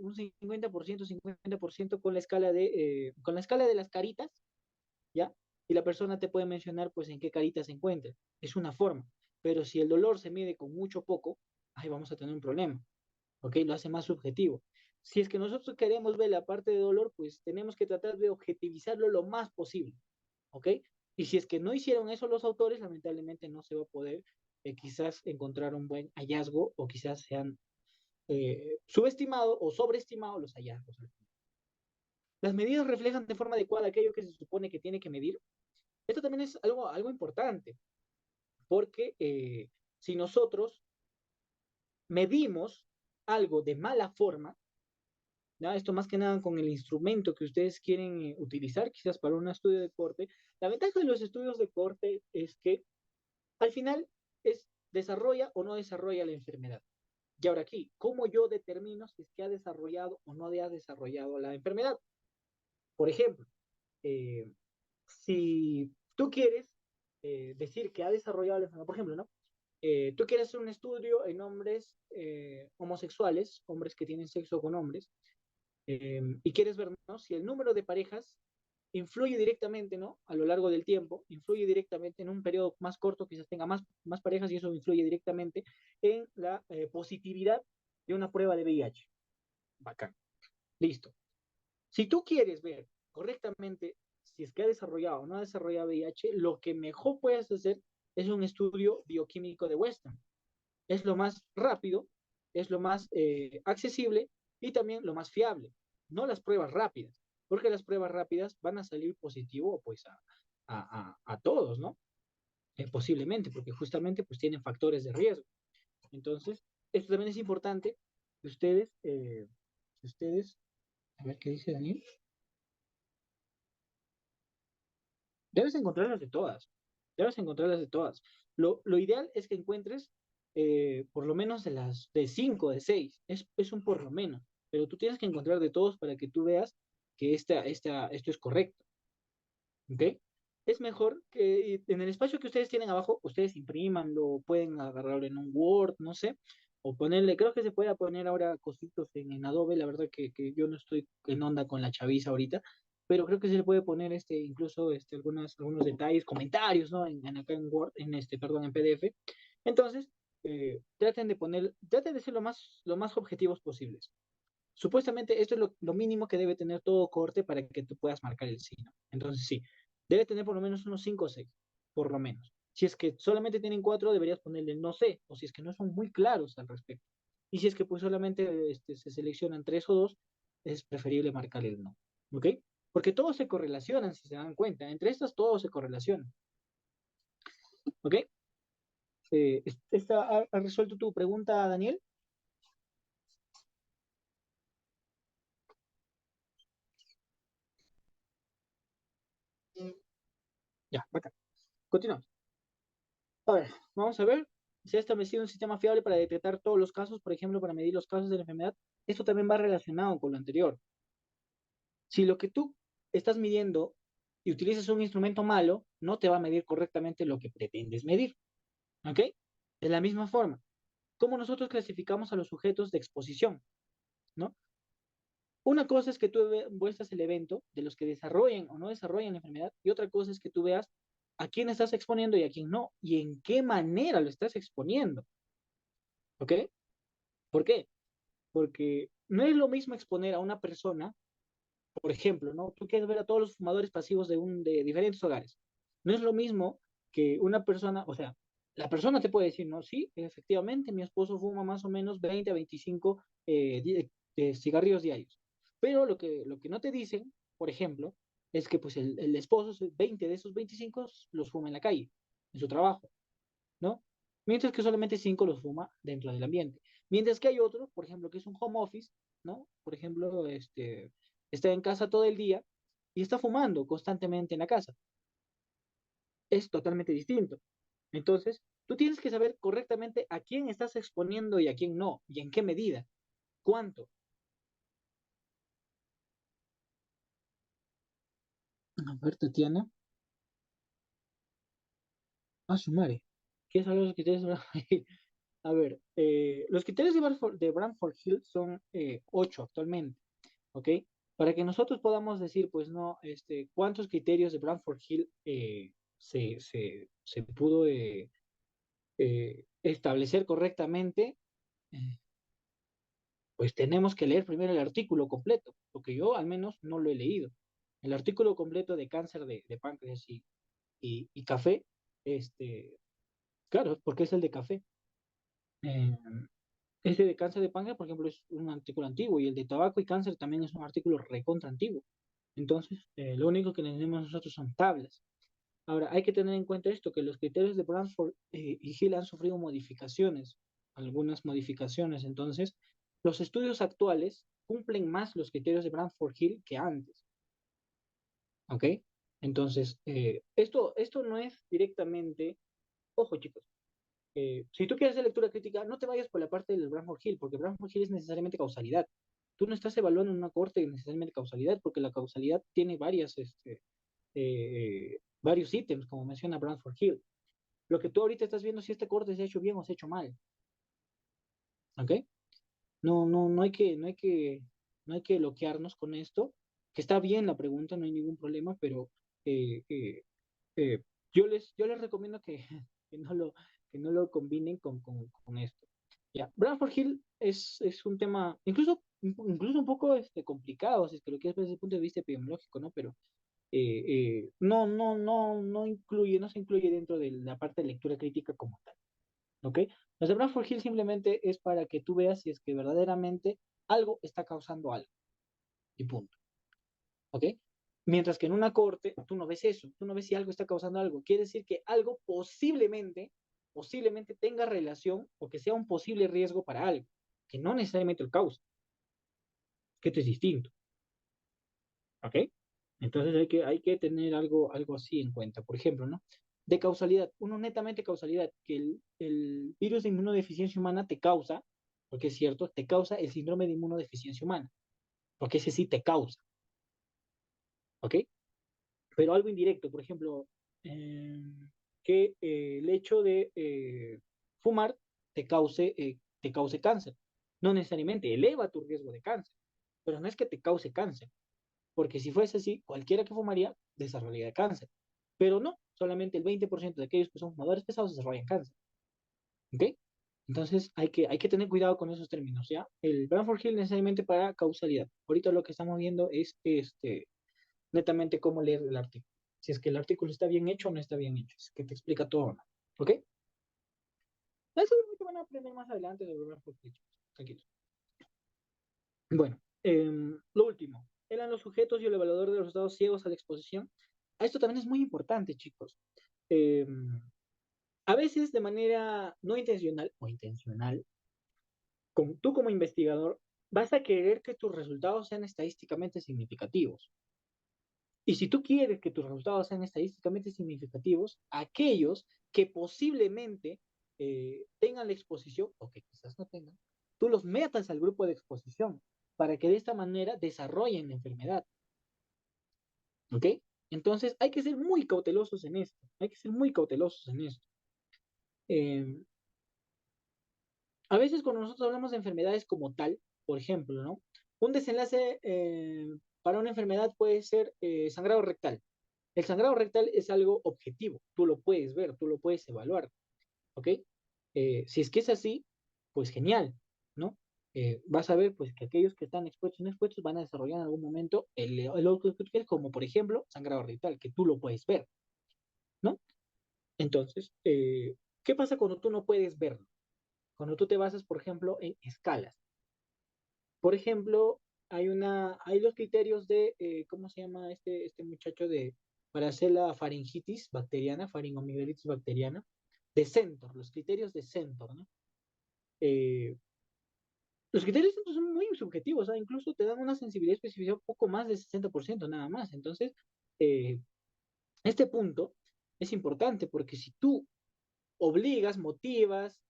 un 50% con la escala de las caritas, ¿ya? Y la persona te puede mencionar, pues, en qué carita se encuentra. Es una forma. Pero si el dolor se mide con mucho poco, ahí vamos a tener un problema. ¿Ok? Lo hace más subjetivo. Si es que nosotros queremos ver la parte de dolor, pues tenemos que tratar de objetivizarlo lo más posible. ¿Ok? Y si es que no hicieron eso los autores, lamentablemente no se va a poder quizás encontrar un buen hallazgo o quizás se han subestimado o sobreestimado los hallazgos. Las medidas reflejan de forma adecuada aquello que se supone que tiene que medir. Esto también es algo importante, porque si nosotros medimos algo de mala forma, ¿ya? Esto más que nada con el instrumento que ustedes quieren utilizar, quizás para un estudio de corte. La ventaja de los estudios de corte es que al final es desarrolla o no desarrolla la enfermedad. Y ahora aquí, ¿cómo yo determino si es que ha desarrollado o no ha desarrollado la enfermedad? Por ejemplo, eh, si tú quieres decir que ha desarrollado la enfermedad, por ejemplo, ¿no? Tú quieres hacer un estudio en hombres homosexuales, hombres que tienen sexo con hombres, y quieres ver, ¿no? Si el número de parejas influye directamente, ¿no? A lo largo del tiempo, influye directamente en un periodo más corto, quizás tenga más parejas y eso influye directamente en la positividad de una prueba de VIH. Bacán. Listo. Si tú quieres ver correctamente si es que ha desarrollado o no ha desarrollado VIH, lo que mejor puedes hacer es un estudio bioquímico de Western. Es lo más rápido, es lo más accesible y también lo más fiable, no las pruebas rápidas, porque las pruebas rápidas van a salir positivo pues a todos, ¿no? Posiblemente, porque justamente pues tienen factores de riesgo. Entonces, esto también es importante que ustedes, a ver qué dice Daniel, debes encontrarlas de todas, debes encontrarlas de todas. Lo ideal es que encuentres por lo menos de 5, de 6, es un por lo menos, pero tú tienes que encontrar de todos para que tú veas que esto es correcto, ¿ok? Es mejor que en el espacio que ustedes tienen abajo, ustedes imprimanlo, pueden agarrarlo en un Word, no sé, o ponerle, creo que se puede poner ahora cositos en Adobe, la verdad que yo no estoy en onda con la chaviza ahorita, pero creo que se le puede poner incluso algunos detalles, comentarios, ¿no? Acá en Word, perdón, en PDF. Entonces, traten de ser lo más objetivos posibles. Supuestamente esto es lo mínimo que debe tener todo corte para que tú puedas marcar el sí, ¿no? Entonces sí, debe tener por lo menos unos 5 o 6, por lo menos. Si es que solamente tienen 4, deberías ponerle no sé, o si es que no son muy claros al respecto. Y si es que pues solamente se seleccionan 3 o 2, es preferible marcar el no, ¿ok? Porque todos se correlacionan, si se dan cuenta. Entre estas todos se correlacionan, ¿ok? ¿Ha resuelto tu pregunta, Daniel? Ya, bacán. Continuamos. A ver, vamos a ver. Se ha establecido un sistema fiable para detectar todos los casos, por ejemplo, para medir los casos de la enfermedad. Esto también va relacionado con lo anterior. Si lo que tú estás midiendo y utilizas un instrumento malo, no te va a medir correctamente lo que pretendes medir. ¿Ok? De la misma forma, como nosotros clasificamos a los sujetos de exposición, ¿no? Una cosa es que tú muestras el evento de los que desarrollen o no desarrollan la enfermedad y otra cosa es que tú veas a quién estás exponiendo y a quién no y en qué manera lo estás exponiendo. ¿Ok? ¿Por qué? Porque no es lo mismo exponer a una persona, por ejemplo, ¿no? Tú quieres ver a todos los fumadores pasivos de diferentes hogares. No es lo mismo que una persona, o sea, la persona te puede decir, no, sí, efectivamente, mi esposo fuma más o menos 20 a 25 cigarrillos diarios. Pero lo que no te dicen, por ejemplo, es que pues el esposo, 20 de esos 25 los fuma en la calle, en su trabajo. ¿No? Mientras que solamente 5 los fuma dentro del ambiente. Mientras que hay otro, por ejemplo, que es un home office, ¿no? Por ejemplo, está en casa todo el día y está fumando constantemente en la casa. Es totalmente distinto. Entonces, tú tienes que saber correctamente a quién estás exponiendo y a quién no, y en qué medida, cuánto. A ver, Tatiana. Ah, su madre. ¿Qué son los criterios de Branford Hill? A ver, los criterios de Branford Hill son 8 actualmente. ¿Ok? Para que nosotros podamos decir, pues no, cuántos criterios de Branford Hill se pudo establecer correctamente, eh, pues tenemos que leer primero el artículo completo, porque yo al menos no lo he leído. El artículo completo de cáncer de páncreas y café, este, claro, porque es el de café. Eh, Ese de cáncer de páncreas, por ejemplo, es un artículo antiguo y el de tabaco y cáncer también es un artículo recontra antiguo. Entonces, lo único que tenemos nosotros son tablas. Ahora, hay que tener en cuenta esto, que los criterios de Brantford y Hill han sufrido modificaciones, algunas modificaciones. Entonces, Los estudios actuales cumplen más los criterios de Bradford-Hill que antes, ¿ok? Entonces, esto no es directamente, ojo chicos, si tú quieres hacer lectura crítica, no te vayas por la parte del Bradford-Hill, porque Bradford-Hill es necesariamente causalidad. Tú no estás evaluando en una corte necesariamente causalidad, porque la causalidad tiene varios ítems, como menciona Bradford-Hill. Lo que tú ahorita estás viendo si este corte se ha hecho bien o se ha hecho mal, ¿ok? No hay que bloquearnos con esto, que está bien la pregunta, no hay ningún problema, pero eh, eh, eh, yo les recomiendo que, que no lo, que no lo combinen con esto. Ya, Bradford Hill es un tema incluso un poco complicado, si es que lo quieres ver desde el punto de vista epidemiológico, ¿no? Pero no se incluye dentro de la parte de lectura crítica como tal. ¿Ok? Los de Bradford Hill simplemente es para que tú veas si es que verdaderamente algo está causando algo. Y punto. ¿Ok? Mientras que en una corte tú no ves eso, tú no ves si algo está causando algo. Quiere decir que algo posiblemente tenga relación o que sea un posible riesgo para algo, que no necesariamente lo causa, que esto es distinto. ¿Ok? Entonces hay que tener algo así en cuenta. Por ejemplo, ¿no? De causalidad, uno netamente causalidad, que el virus de inmunodeficiencia humana te causa, porque es cierto, te causa el síndrome de inmunodeficiencia humana, porque ese sí te causa, ¿ok? Pero algo indirecto, por ejemplo, eh, que el hecho de fumar te cause cáncer. No necesariamente eleva tu riesgo de cáncer, pero no es que te cause cáncer, porque si fuese así, cualquiera que fumaría desarrollaría cáncer. Pero no, solamente el 20% de aquellos que son fumadores pesados desarrollan cáncer. ¿Ok? Entonces hay que tener cuidado con esos términos, ¿ya? El Bradford Hill necesariamente para causalidad. Ahorita lo que estamos viendo es netamente cómo leer el artículo. Si es que el artículo está bien hecho o no está bien hecho. Es que te explica todo, ¿no? ¿Ok? Eso es lo que van a aprender más adelante de Bradford Hill. Tranquilos. Bueno, lo último. Eran los sujetos y el evaluador de los estados ciegos a la exposición. Esto también es muy importante, chicos. Eh, a veces de manera no intencional o intencional, tú como investigador vas a querer que tus resultados sean estadísticamente significativos. Y si tú quieres que tus resultados sean estadísticamente significativos, aquellos que posiblemente tengan la exposición o que quizás no tengan, tú los metas al grupo de exposición para que de esta manera desarrollen la enfermedad. ¿Ok? Entonces hay que ser muy cautelosos en esto. Hay que ser muy cautelosos en esto. Eh, a veces cuando nosotros hablamos de enfermedades como tal, por ejemplo, ¿no? Un desenlace para una enfermedad puede ser sangrado rectal. El sangrado rectal es algo objetivo, tú lo puedes ver, tú lo puedes evaluar, ¿ok? Si es que es así, pues genial, ¿no? Vas a ver pues que aquellos que están expuestos y no expuestos van a desarrollar en algún momento el otro que quieres, como por ejemplo sangrado rectal, que tú lo puedes ver, ¿no? Entonces, ¿qué pasa cuando tú no puedes verlo? Cuando tú te basas, por ejemplo, en escalas. Por ejemplo, hay los criterios de, ¿cómo se llama este muchacho para hacer la faringitis bacteriana, faringomigalitis bacteriana? De Centor, los criterios de Centor, ¿no? Eh, los criterios de Centor son muy subjetivos, ¿sabes? Incluso te dan una sensibilidad y especificidad un poco más del 60% nada más. Entonces, eh, este punto es importante porque si tú obligas, motivas,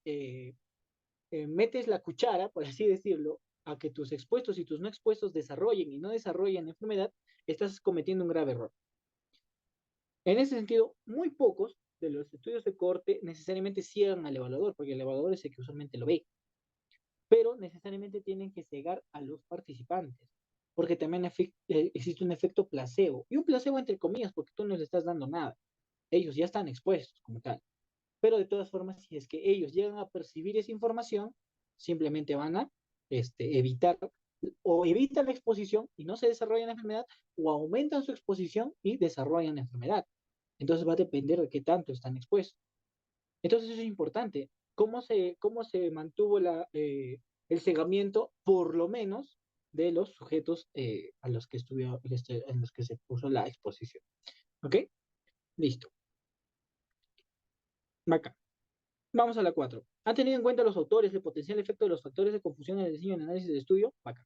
metes la cuchara, por así decirlo, a que tus expuestos y tus no expuestos desarrollen y no desarrollen la enfermedad, estás cometiendo un grave error. En ese sentido, muy pocos de los estudios de corte necesariamente ciegan al evaluador, porque el evaluador es el que usualmente lo ve, pero necesariamente tienen que cegar a los participantes, porque también existe un efecto placebo, y un placebo entre comillas, porque tú no les estás dando nada, ellos ya están expuestos como tal, pero de todas formas, si es que ellos llegan a percibir esa información, simplemente van a evitar o evitan la exposición y no se desarrollan la enfermedad, o aumentan su exposición y desarrollan la enfermedad. Entonces va a depender de qué tanto están expuestos. Entonces eso es importante. ¿Cómo se mantuvo el cegamiento, por lo menos, de los sujetos en los que se puso la exposición? ¿Ok? Listo. Acá. Vamos a la 4. ¿Han tenido en cuenta los autores el potencial efecto de los factores de confusión en el diseño y el análisis del estudio? Bacán.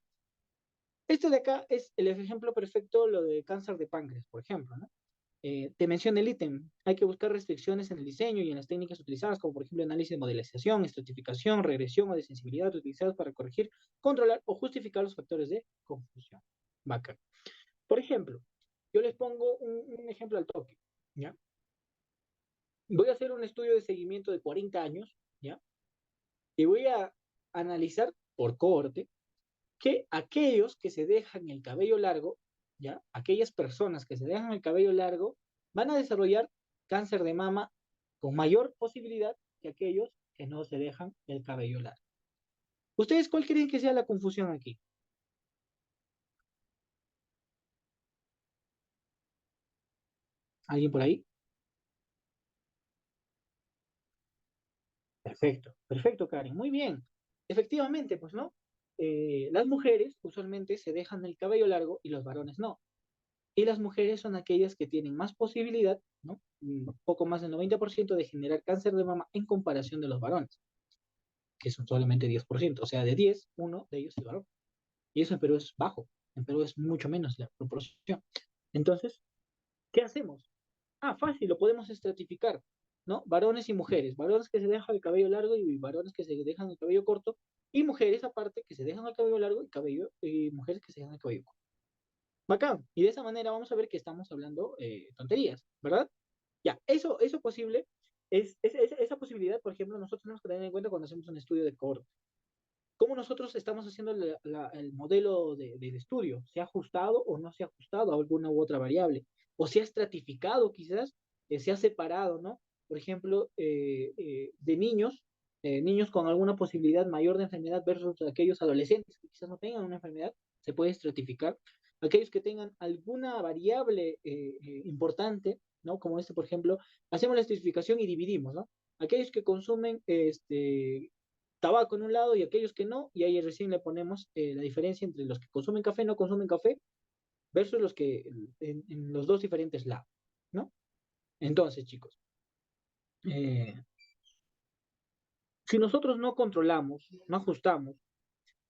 Este de acá es el ejemplo perfecto, lo de cáncer de páncreas, por ejemplo, ¿no? Te menciono el ítem. Hay que buscar restricciones en el diseño y en las técnicas utilizadas, como por ejemplo análisis de modelización, estratificación, regresión o de sensibilidad utilizadas para corregir, controlar o justificar los factores de confusión. Bacán. Por ejemplo, yo les pongo un ejemplo al toque, ¿ya? Voy a hacer un estudio de seguimiento de 40 años, ¿ya? Y voy a analizar por cohorte que aquellos que se dejan el cabello largo, ¿ya? Aquellas personas que se dejan el cabello largo van a desarrollar cáncer de mama con mayor posibilidad que aquellos que no se dejan el cabello largo. ¿Ustedes cuál creen que sea la confusión aquí? ¿Alguien por ahí? Perfecto, perfecto, Karen. Muy bien. Efectivamente, pues no. Las mujeres usualmente se dejan el cabello largo y los varones no. Y las mujeres son aquellas que tienen más posibilidad, ¿no? Un poco más del 90% de generar cáncer de mama en comparación de los varones, que son solamente 10%. O sea, de 10, uno de ellos es varón. Y eso en Perú es bajo. En Perú es mucho menos la proporción. Entonces, ¿qué hacemos? Ah, fácil, lo podemos estratificar, ¿no? Varones y mujeres. Varones que se dejan el cabello largo y varones que se dejan el cabello corto. Y mujeres aparte que se dejan el cabello largo y mujeres que se dejan el cabello corto. Bacán. Y de esa manera vamos a ver que estamos hablando tonterías, ¿verdad? Ya, eso posible, esa posibilidad, por ejemplo, nosotros tenemos que tener en cuenta cuando hacemos un estudio de cohorte. ¿Cómo nosotros estamos haciendo el modelo del estudio? ¿Se ha ajustado o no se ha ajustado a alguna u otra variable? ¿O se ha estratificado quizás? ¿Se ha separado, ¿no? Por ejemplo, de niños con alguna posibilidad mayor de enfermedad versus aquellos adolescentes que quizás no tengan una enfermedad, se puede estratificar. Aquellos que tengan alguna variable importante, ¿no? Como este, por ejemplo, hacemos la estratificación y dividimos, ¿no? Aquellos que consumen tabaco en un lado y aquellos que no, y ahí recién le ponemos la diferencia entre los que consumen café y no consumen café versus los que en los dos diferentes lados, ¿no? Entonces, chicos, eh, si nosotros no controlamos, no ajustamos,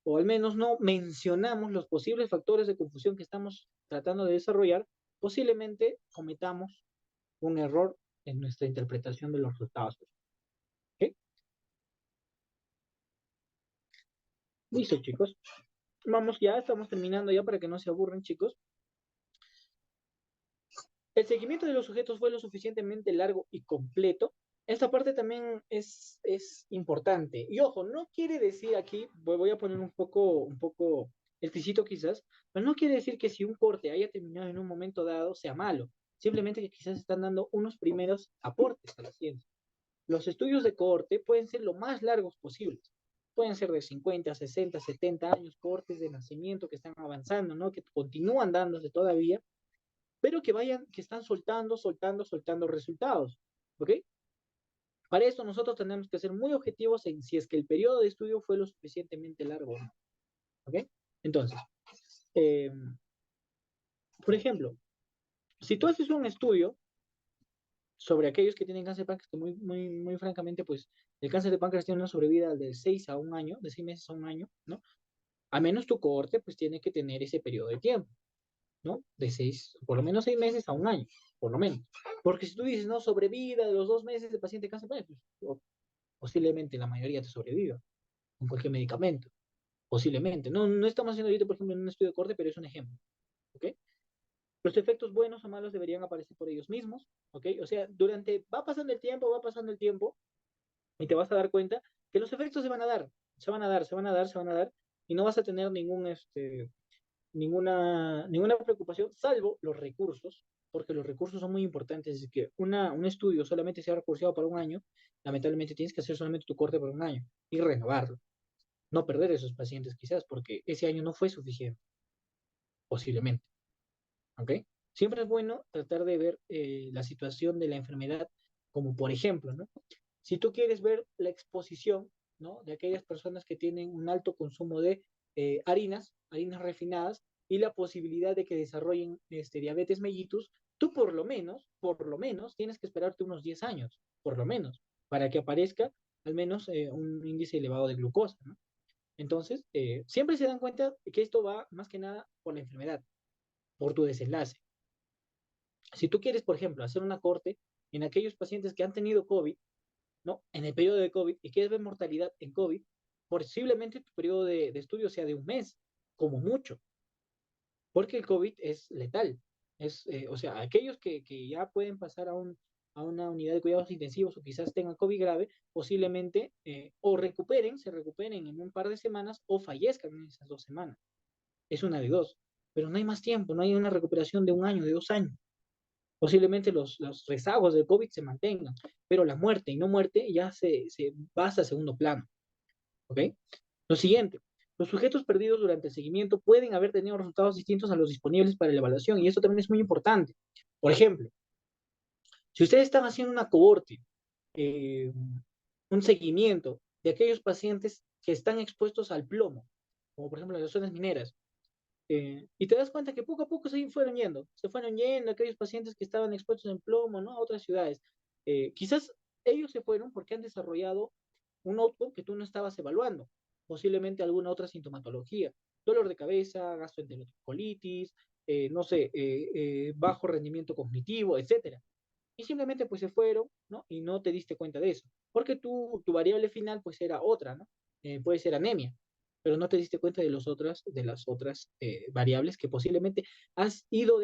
o al menos no mencionamos los posibles factores de confusión que estamos tratando de desarrollar, posiblemente cometamos un error en nuestra interpretación de los resultados. ¿Ok? Listo, chicos. Vamos ya, estamos terminando ya para que no se aburren, chicos. El seguimiento de los sujetos fue lo suficientemente largo y completo. Esta parte también es importante. Y ojo, no quiere decir aquí, voy a poner un poco exquisito quizás, pero no quiere decir que si un corte haya terminado en un momento dado sea malo. Simplemente que quizás están dando unos primeros aportes a la ciencia. Los estudios de cohorte pueden ser lo más largos posibles. Pueden ser de 50, 60, 70 años, cohortes de nacimiento que están avanzando, ¿no? Que continúan dándose todavía pero que están soltando resultados, ¿ok? Para esto nosotros tenemos que ser muy objetivos en si es que el periodo de estudio fue lo suficientemente largo, ¿ok? Entonces, eh, por ejemplo, si tú haces un estudio sobre aquellos que tienen cáncer de páncreas, que muy francamente, pues el cáncer de páncreas tiene una sobrevida de 6 a un año, de 6 meses a un año, ¿no? A menos tu cohorte, pues tiene que tener ese periodo de tiempo. ¿No? De 6, por lo menos 6 meses a un año, por lo menos. Porque si tú dices, no, sobrevida de los 2 meses de paciente cáncer, pues, posiblemente la mayoría te sobreviva con cualquier medicamento, posiblemente. No, no estamos haciendo ahorita, por ejemplo, en un estudio de corte, pero es un ejemplo, ¿ok? Los efectos buenos o malos deberían aparecer por ellos mismos, ¿ok? O sea, va pasando el tiempo, y te vas a dar cuenta que los efectos se van a dar, se van a dar, se van a dar, se van a dar, y no vas a tener ninguna preocupación, salvo los recursos, porque los recursos son muy importantes. Es que un estudio solamente se ha recursiado para un año, lamentablemente tienes que hacer solamente tu corte por un año y renovarlo. No perder esos pacientes quizás, porque ese año no fue suficiente, posiblemente. ¿Ok? Siempre es bueno tratar de ver la situación de la enfermedad como por ejemplo, ¿no? Si tú quieres ver la exposición, ¿no? De aquellas personas que tienen un alto consumo de harinas refinadas, y la posibilidad de que desarrollen diabetes mellitus, tú por lo menos, tienes que esperarte unos 10 años, por lo menos, para que aparezca al menos un índice elevado de glucosa, ¿no? Entonces, siempre se dan cuenta que esto va más que nada por la enfermedad, por tu desenlace. Si tú quieres, por ejemplo, hacer una corte en aquellos pacientes que han tenido COVID, ¿no? En el periodo de COVID y quieres ver mortalidad en COVID, posiblemente tu periodo de estudio sea de un mes, como mucho, porque el COVID es letal. O sea, aquellos que ya pueden pasar a una unidad de cuidados intensivos o quizás tengan COVID grave, posiblemente o se recuperen en un par de semanas o fallezcan en esas 2 semanas. Es una de dos. Pero no hay más tiempo, no hay una recuperación de un año, de 2 años. Posiblemente los rezagos del COVID se mantengan, pero la muerte y no muerte ya se pasa a segundo plano. ¿Ok? Lo siguiente, los sujetos perdidos durante el seguimiento pueden haber tenido resultados distintos a los disponibles para la evaluación y esto también es muy importante. Por ejemplo, si ustedes están haciendo una cohorte, eh, un seguimiento de aquellos pacientes que están expuestos al plomo, como por ejemplo las zonas mineras, y te das cuenta que poco a poco se fueron yendo aquellos pacientes que estaban expuestos en plomo, ¿no? A otras ciudades. Quizás ellos se fueron porque han desarrollado un outcome que tú no estabas evaluando, posiblemente alguna otra sintomatología, dolor de cabeza, gastroenterocolitis, no sé, bajo rendimiento cognitivo, etcétera. Y simplemente pues se fueron, ¿no? Y no te diste cuenta de eso, porque tu variable final pues era otra, ¿no? Puede ser anemia, pero no te diste cuenta de las otras variables que posiblemente has ido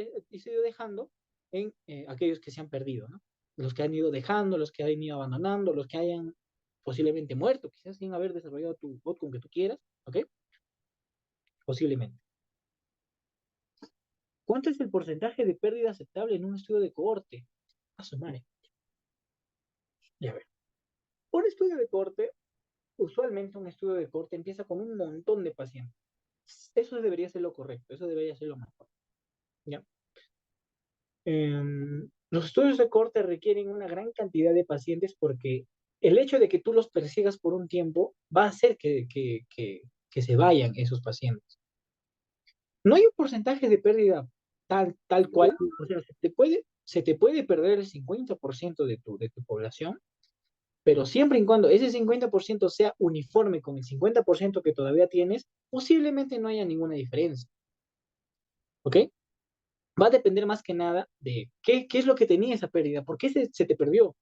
dejando en aquellos que se han perdido, ¿no? Los que han ido dejando, los que han ido abandonando, los que hayan posiblemente muerto, quizás sin haber desarrollado tu outcome que tú quieras, ¿ok? Posiblemente. ¿Cuánto es el porcentaje de pérdida aceptable en un estudio de cohorte? A su madre. Ya ver. Un estudio de cohorte, usualmente un estudio de cohorte empieza con un montón de pacientes. Eso debería ser lo correcto, eso debería ser lo mejor, ¿ya? Los estudios de cohorte requieren una gran cantidad de pacientes porque el hecho de que tú los persigas por un tiempo va a hacer que se vayan esos pacientes. No hay un porcentaje de pérdida tal cual, o sea, se te puede perder el 50% de tu población, pero siempre y cuando ese 50% sea uniforme con el 50% que todavía tienes, posiblemente no haya ninguna diferencia, ¿ok? Va a depender más que nada de qué es lo que tenía esa pérdida, por qué se te perdió.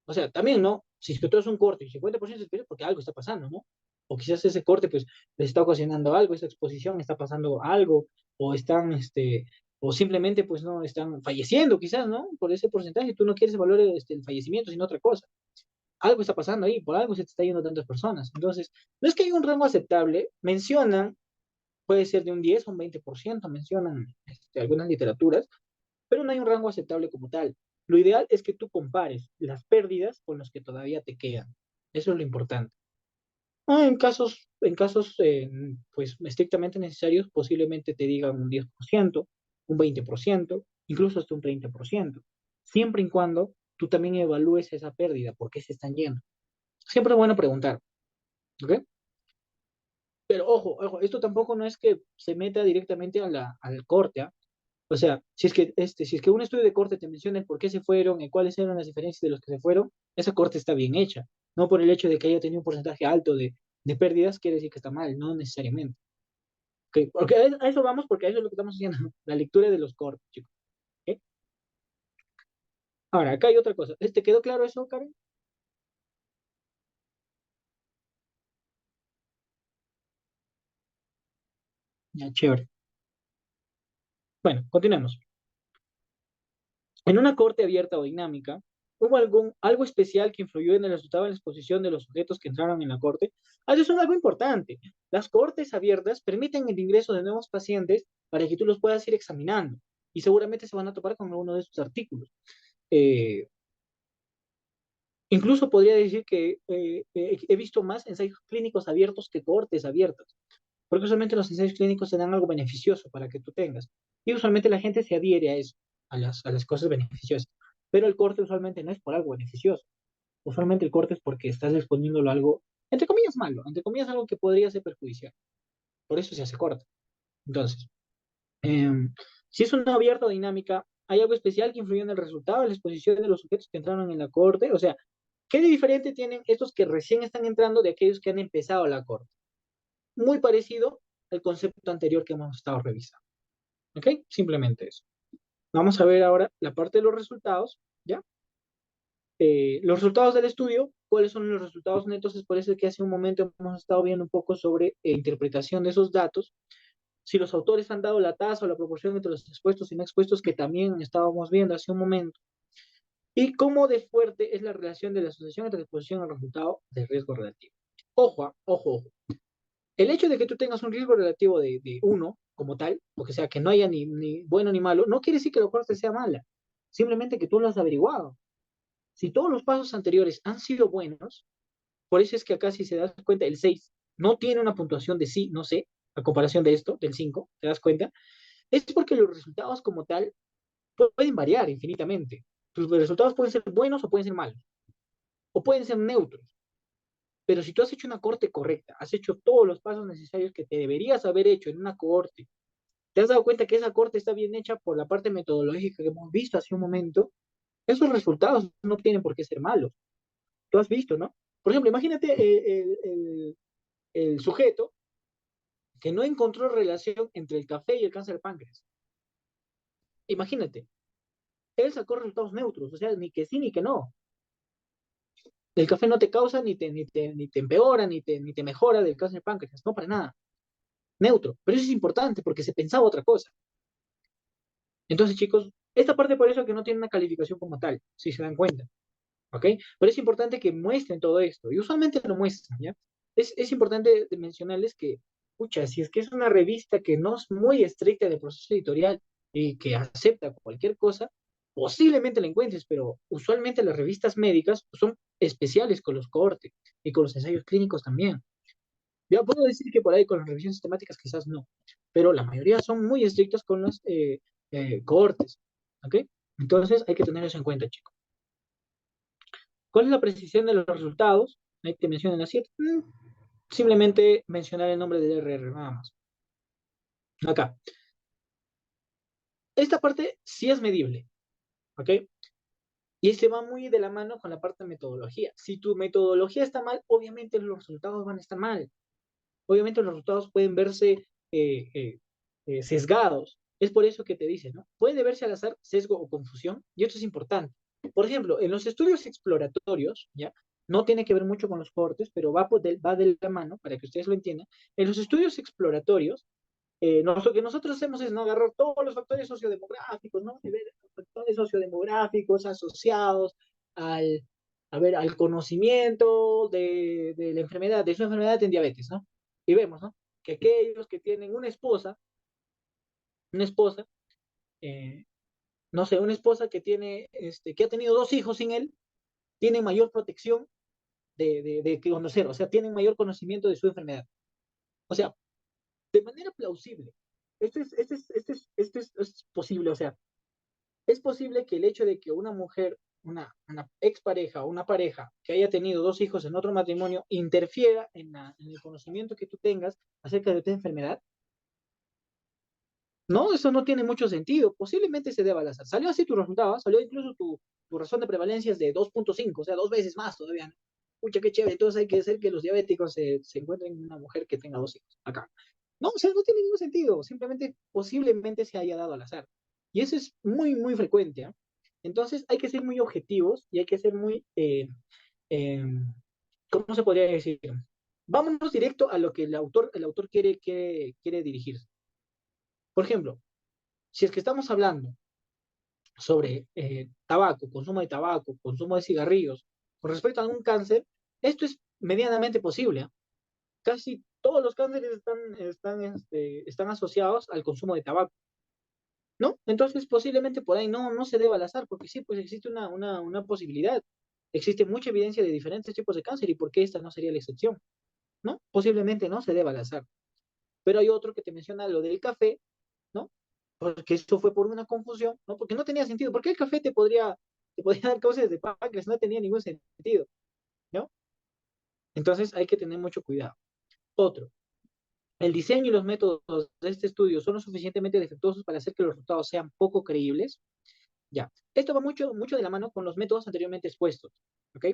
O sea, también, ¿no? Si es que tú haces un corte y 50% se pierde, porque algo está pasando, ¿no? O quizás ese corte, pues, les está ocasionando algo, esa exposición está pasando algo, o están, o simplemente, pues, no, están falleciendo, quizás, ¿no? Por ese porcentaje, tú no quieres evaluar el fallecimiento, sino otra cosa. Algo está pasando ahí, por algo se te está yendo tantas personas. Entonces, no es que haya un rango aceptable, mencionan, puede ser de un 10 o un 20%, mencionan algunas literaturas, pero no hay un rango aceptable como tal. Lo ideal es que tú compares las pérdidas con los que todavía te quedan. Eso es lo importante. En casos pues estrictamente necesarios, posiblemente te digan un 10%, un 20%, incluso hasta un 30%, siempre y cuando tú también evalúes esa pérdida, por qué se están yendo. Siempre es bueno preguntar, ¿ok? Pero ojo, esto tampoco no es que se meta directamente al corte, ¿ah? O sea, si es que un estudio de corte te menciona el por qué se fueron y cuáles eran las diferencias de los que se fueron, esa corte está bien hecha. No por el hecho de que haya tenido un porcentaje alto de pérdidas, quiere decir que está mal, no necesariamente. ¿Ok? Porque a eso vamos, porque a eso es lo que estamos haciendo, la lectura de los cortes, chicos. ¿Ok? Ahora, acá hay otra cosa. ¿Te quedó claro eso, Karen? Ya, chévere. Bueno, continuemos. En una corte abierta o dinámica, ¿hubo algo especial que influyó en el resultado de la exposición de los sujetos que entraron en la corte? Eso es algo importante. Las cortes abiertas permiten el ingreso de nuevos pacientes para que tú los puedas ir examinando y seguramente se van a topar con alguno de estos artículos. Eh, Incluso podría decir que he visto más ensayos clínicos abiertos que cortes abiertas, porque usualmente los ensayos clínicos te dan algo beneficioso para que tú tengas. Y usualmente la gente se adhiere a eso, a las cosas beneficiosas. Pero el corte usualmente no es por algo beneficioso. Usualmente el corte es porque estás exponiéndolo a algo, entre comillas, malo, entre comillas, algo que podría ser perjudicial. Por eso se hace corte. Entonces, eh, si es una abierta o dinámica, ¿hay algo especial que influyó en el resultado de la exposición de los sujetos que entraron en la corte? O sea, ¿Qué de diferente tienen estos que recién están entrando de aquellos que han empezado la corte? Muy parecido al concepto anterior que hemos estado revisando. ¿Ok? Simplemente eso. Vamos a ver ahora la parte de los resultados, ¿ya? Los resultados del estudio, ¿cuáles son los resultados netos? Es por eso que hace un momento hemos estado viendo un poco sobre interpretación de esos datos. Si los autores han dado la tasa o la proporción entre los expuestos y no expuestos, que también estábamos viendo hace un momento. Y cómo de fuerte es la relación de la asociación entre la exposición al resultado de riesgo relativo. Ojo, ojo, ojo. El hecho de que tú tengas un riesgo relativo de 1 como tal, o que sea que no haya ni bueno ni malo, no quiere decir que la corte sea mala. Simplemente que tú lo has averiguado. Si todos los pasos anteriores han sido buenos, por eso es que acá si se das cuenta, el 6 no tiene una puntuación de sí, no sé, a comparación de esto, del 5, ¿te das cuenta? Es porque los resultados como tal pueden variar infinitamente. Tus resultados pueden ser buenos o pueden ser malos, o pueden ser neutros. Pero si tú has hecho una corte correcta, has hecho todos los pasos necesarios que te deberías haber hecho en una corte, te has dado cuenta que esa corte está bien hecha por la parte metodológica que hemos visto hace un momento, esos resultados no tienen por qué ser malos. Tú has visto, ¿no? Por ejemplo, imagínate el sujeto que no encontró relación entre el café y el cáncer de páncreas. Imagínate, él sacó resultados neutros, o sea, ni que sí ni que no. El café no te causa, ni te empeora, ni te mejora del cáncer de páncreas, no para nada. Neutro. Pero eso es importante porque se pensaba otra cosa. Entonces, chicos, esta parte por eso que no tiene una calificación como tal, si se dan cuenta. ¿Ok? Pero es importante que muestren todo esto. Y usualmente lo muestran, ¿ya? Es importante mencionarles que, pucha, si es que es una revista que no es muy estricta en el proceso editorial y que acepta cualquier cosa, posiblemente la encuentres, pero usualmente las revistas médicas son especiales con los cohortes y con los ensayos clínicos también. Ya puedo decir que por ahí con las revisiones sistemáticas quizás no, pero la mayoría son muy estrictas con los cohortes. ¿Ok? Entonces hay que tener eso en cuenta, chicos. ¿Cuál es la precisión de los resultados? Ahí te mencionan las 7. Simplemente mencionar el nombre del RR, nada más. Acá. Esta parte sí es medible, ¿ok? Y se va muy de la mano con la parte de metodología. Si tu metodología está mal, obviamente los resultados van a estar mal. Obviamente los resultados pueden verse sesgados. Es por eso que te dicen, ¿no? Puede verse al azar sesgo o confusión, y esto es importante. Por ejemplo, en los estudios exploratorios, ¿ya? No tiene que ver mucho con los cortes, pero va de la mano, para que ustedes lo entiendan. En los estudios exploratorios, lo que nosotros hacemos es, ¿no?, agarrar todos los factores sociodemográficos, ¿no? Y ver los factores sociodemográficos asociados al, al conocimiento de la enfermedad, de su enfermedad en diabetes, ¿no? Y vemos, ¿no? Que aquellos que tienen una esposa, eh, no sé, una esposa que tiene, que ha tenido dos hijos sin él, tiene mayor protección de conocer, o sea, tienen mayor conocimiento de su enfermedad. O sea, de manera plausible. Esto es posible, o sea, es posible que el hecho de que una mujer, una expareja o una pareja que haya tenido dos hijos en otro matrimonio interfiera en el conocimiento que tú tengas acerca de tu enfermedad. No, eso no tiene mucho sentido. Posiblemente se deba al azar. Salió así tu resultado, salió incluso tu razón de prevalencia es de 2.5, o sea, dos veces más todavía, ¿no? Pucha, qué chévere. Entonces hay que hacer que los diabéticos se encuentren en una mujer que tenga dos hijos acá. No, o sea, no tiene ningún sentido. Simplemente, posiblemente se haya dado al azar. Y eso es muy, muy frecuente, ¿eh? Entonces hay que ser muy objetivos y hay que ser muy, eh, ¿cómo se podría decir? Vámonos directo a lo que el autor quiere dirigirse. Por ejemplo, si es que estamos hablando sobre tabaco, consumo de cigarrillos, con respecto a un cáncer, esto es medianamente posible, ¿eh? Casi todos los cánceres están asociados al consumo de tabaco, ¿no? Entonces, posiblemente por ahí no se deba al azar, porque sí, pues existe una posibilidad. Existe mucha evidencia de diferentes tipos de cáncer y por qué esta no sería la excepción, ¿no? Posiblemente no se deba al azar. Pero hay otro que te menciona lo del café, ¿no? Porque eso fue por una confusión, ¿no? Porque no tenía sentido. ¿Por qué el café te podría dar cáncer de páncreas? No tenía ningún sentido, ¿no? Entonces hay que tener mucho cuidado. Otro, el diseño y los métodos de este estudio son lo suficientemente defectuosos para hacer que los resultados sean poco creíbles. Ya, esto va mucho, mucho de la mano con los métodos anteriormente expuestos, ¿ok?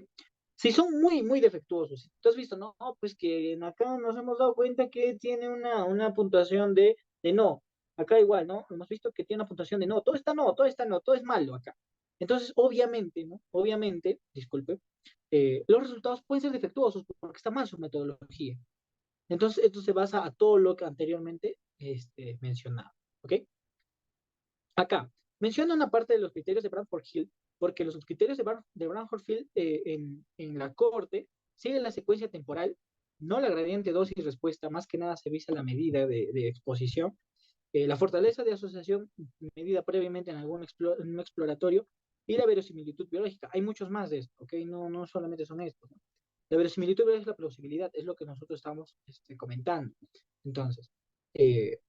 Si son muy, muy defectuosos, si tú has visto, no, no, pues que en acá nos hemos dado cuenta que tiene una puntuación de no, acá igual, ¿no? Hemos visto que tiene una puntuación de no, todo está no, todo está no, todo es malo acá. Entonces, obviamente, ¿no? Obviamente, disculpe, los resultados pueden ser defectuosos porque está mal su metodología. Entonces, esto se basa a todo lo que anteriormente mencionaba, ¿ok? Acá, menciona una parte de los criterios de Bradford-Hill, porque los criterios de Bradford-Hill en la corte siguen la secuencia temporal, no la gradiente dosis-respuesta, más que nada se visa la medida de exposición, la fortaleza de asociación medida previamente en en un exploratorio y la verosimilitud biológica. Hay muchos más de esto, ¿ok? No, no solamente son estos, ¿no? La verosimilitud biológica es la plausibilidad, es lo que nosotros estamos comentando. Entonces, eh,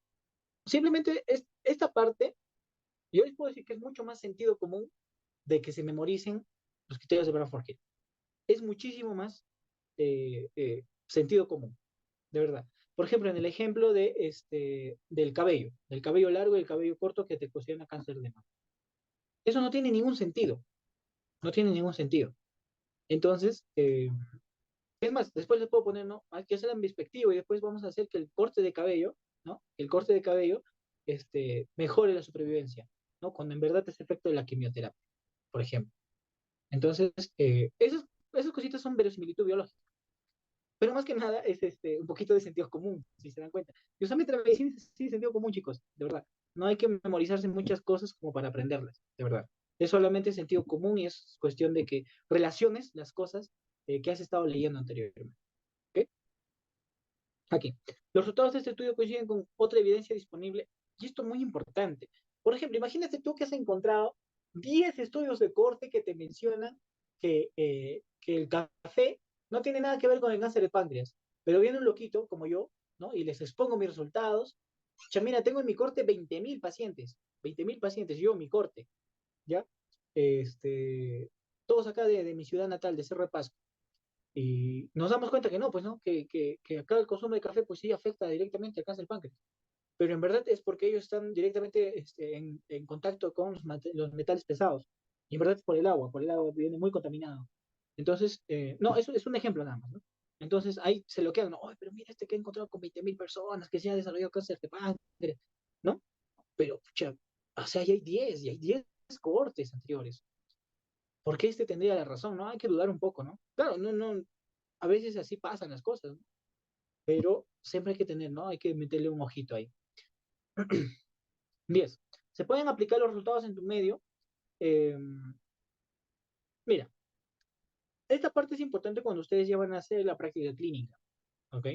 simplemente esta parte yo les puedo decir que es mucho más sentido común de que se memoricen los criterios de Bradford-Hill. Es muchísimo más sentido común, de verdad. Por ejemplo, en el ejemplo del cabello largo y el cabello corto que te ocasiona cáncer de mama. Eso no tiene ningún sentido, no tiene ningún sentido. Entonces, es más, después les puedo poner, ¿no? Hay que hacer en perspectiva y después vamos a hacer que el corte de cabello, ¿no? El corte de cabello, mejore la supervivencia, ¿no? Cuando en verdad es efecto de la quimioterapia, por ejemplo. Entonces, esas cositas son verosimilitud biológica. Pero más que nada es un poquito de sentido común, si se dan cuenta. Y usualmente la medicina es sí, sentido común, chicos, de verdad. No hay que memorizarse muchas cosas como para aprenderlas, de verdad. Es solamente sentido común y es cuestión de que relaciones las cosas que has estado leyendo anteriormente. ¿Ok? Aquí. Los resultados de este estudio coinciden con otra evidencia disponible, y esto es muy importante. Por ejemplo, imagínate tú que has encontrado 10 estudios de corte que te mencionan que el café no tiene nada que ver con el cáncer de páncreas, pero viene un loquito como yo, ¿no? Y les expongo mis resultados. Ya mira, tengo en mi corte 20.000 pacientes, 20.000 pacientes, yo, mi corte, ¿ya? Este, todos acá de mi ciudad natal, de Cerro de Pasco. Y nos damos cuenta que no, pues no, que acá el consumo de café pues sí afecta directamente al cáncer del páncreas. Pero en verdad es porque ellos están directamente en contacto con los metales pesados. Y en verdad es por el agua viene muy contaminado. Entonces, no, eso es un ejemplo nada más, ¿no? Entonces ahí se lo quedan, no, "Ay, pero mira que he encontrado con 20.000 personas que se han desarrollado cáncer de páncreas, ¿no? Pero, pucha, o sea, y hay 10 cohortes anteriores. ¿Por qué tendría la razón, no? Hay que dudar un poco, ¿no? Claro, no, no, a veces así pasan las cosas, ¿no? Pero siempre hay que tener, ¿no? Hay que meterle un ojito ahí. 10. ¿Se pueden aplicar los resultados en tu medio? Eh, Mira, esta parte es importante cuando ustedes ya van a hacer la práctica clínica, ¿ok?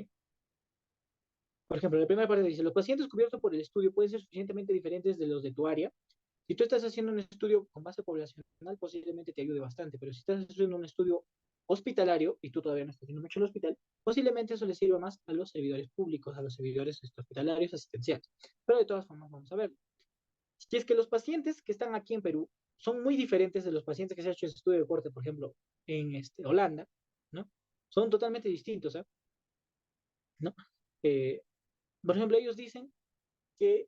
Por ejemplo, la primera parte dice, los pacientes cubiertos por el estudio pueden ser suficientemente diferentes de los de tu área. Si tú estás haciendo un estudio con base poblacional, posiblemente te ayude bastante, pero si estás haciendo un estudio hospitalario y tú todavía no estás haciendo mucho en el hospital, posiblemente eso le sirva más a los servidores públicos, a los servidores hospitalarios asistenciales. Pero de todas formas, vamos a ver. Si es que los pacientes que están aquí en Perú son muy diferentes de los pacientes que se han hecho ese estudio de corte, por ejemplo, en Holanda, ¿no? Son totalmente distintos, ¿eh? ¿No? Eh, por ejemplo, ellos dicen que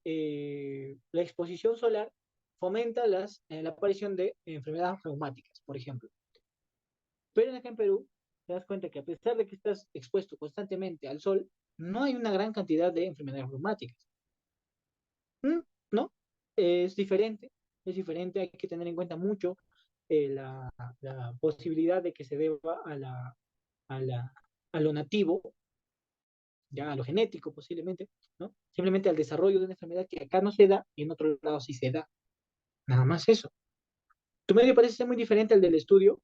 la exposición solar fomenta la aparición de enfermedades reumáticas, por ejemplo. Pero acá en Perú te das cuenta que a pesar de que estás expuesto constantemente al sol, no hay una gran cantidad de enfermedades reumáticas. ¿Mm? ¿No? Es diferente, hay que tener en cuenta mucho la posibilidad de que se deba a, la, a lo nativo, ya a lo genético posiblemente, ¿no? Simplemente al desarrollo de una enfermedad que acá no se da y en otro lado sí se da. Nada más eso. Tu medio parece ser muy diferente al del estudio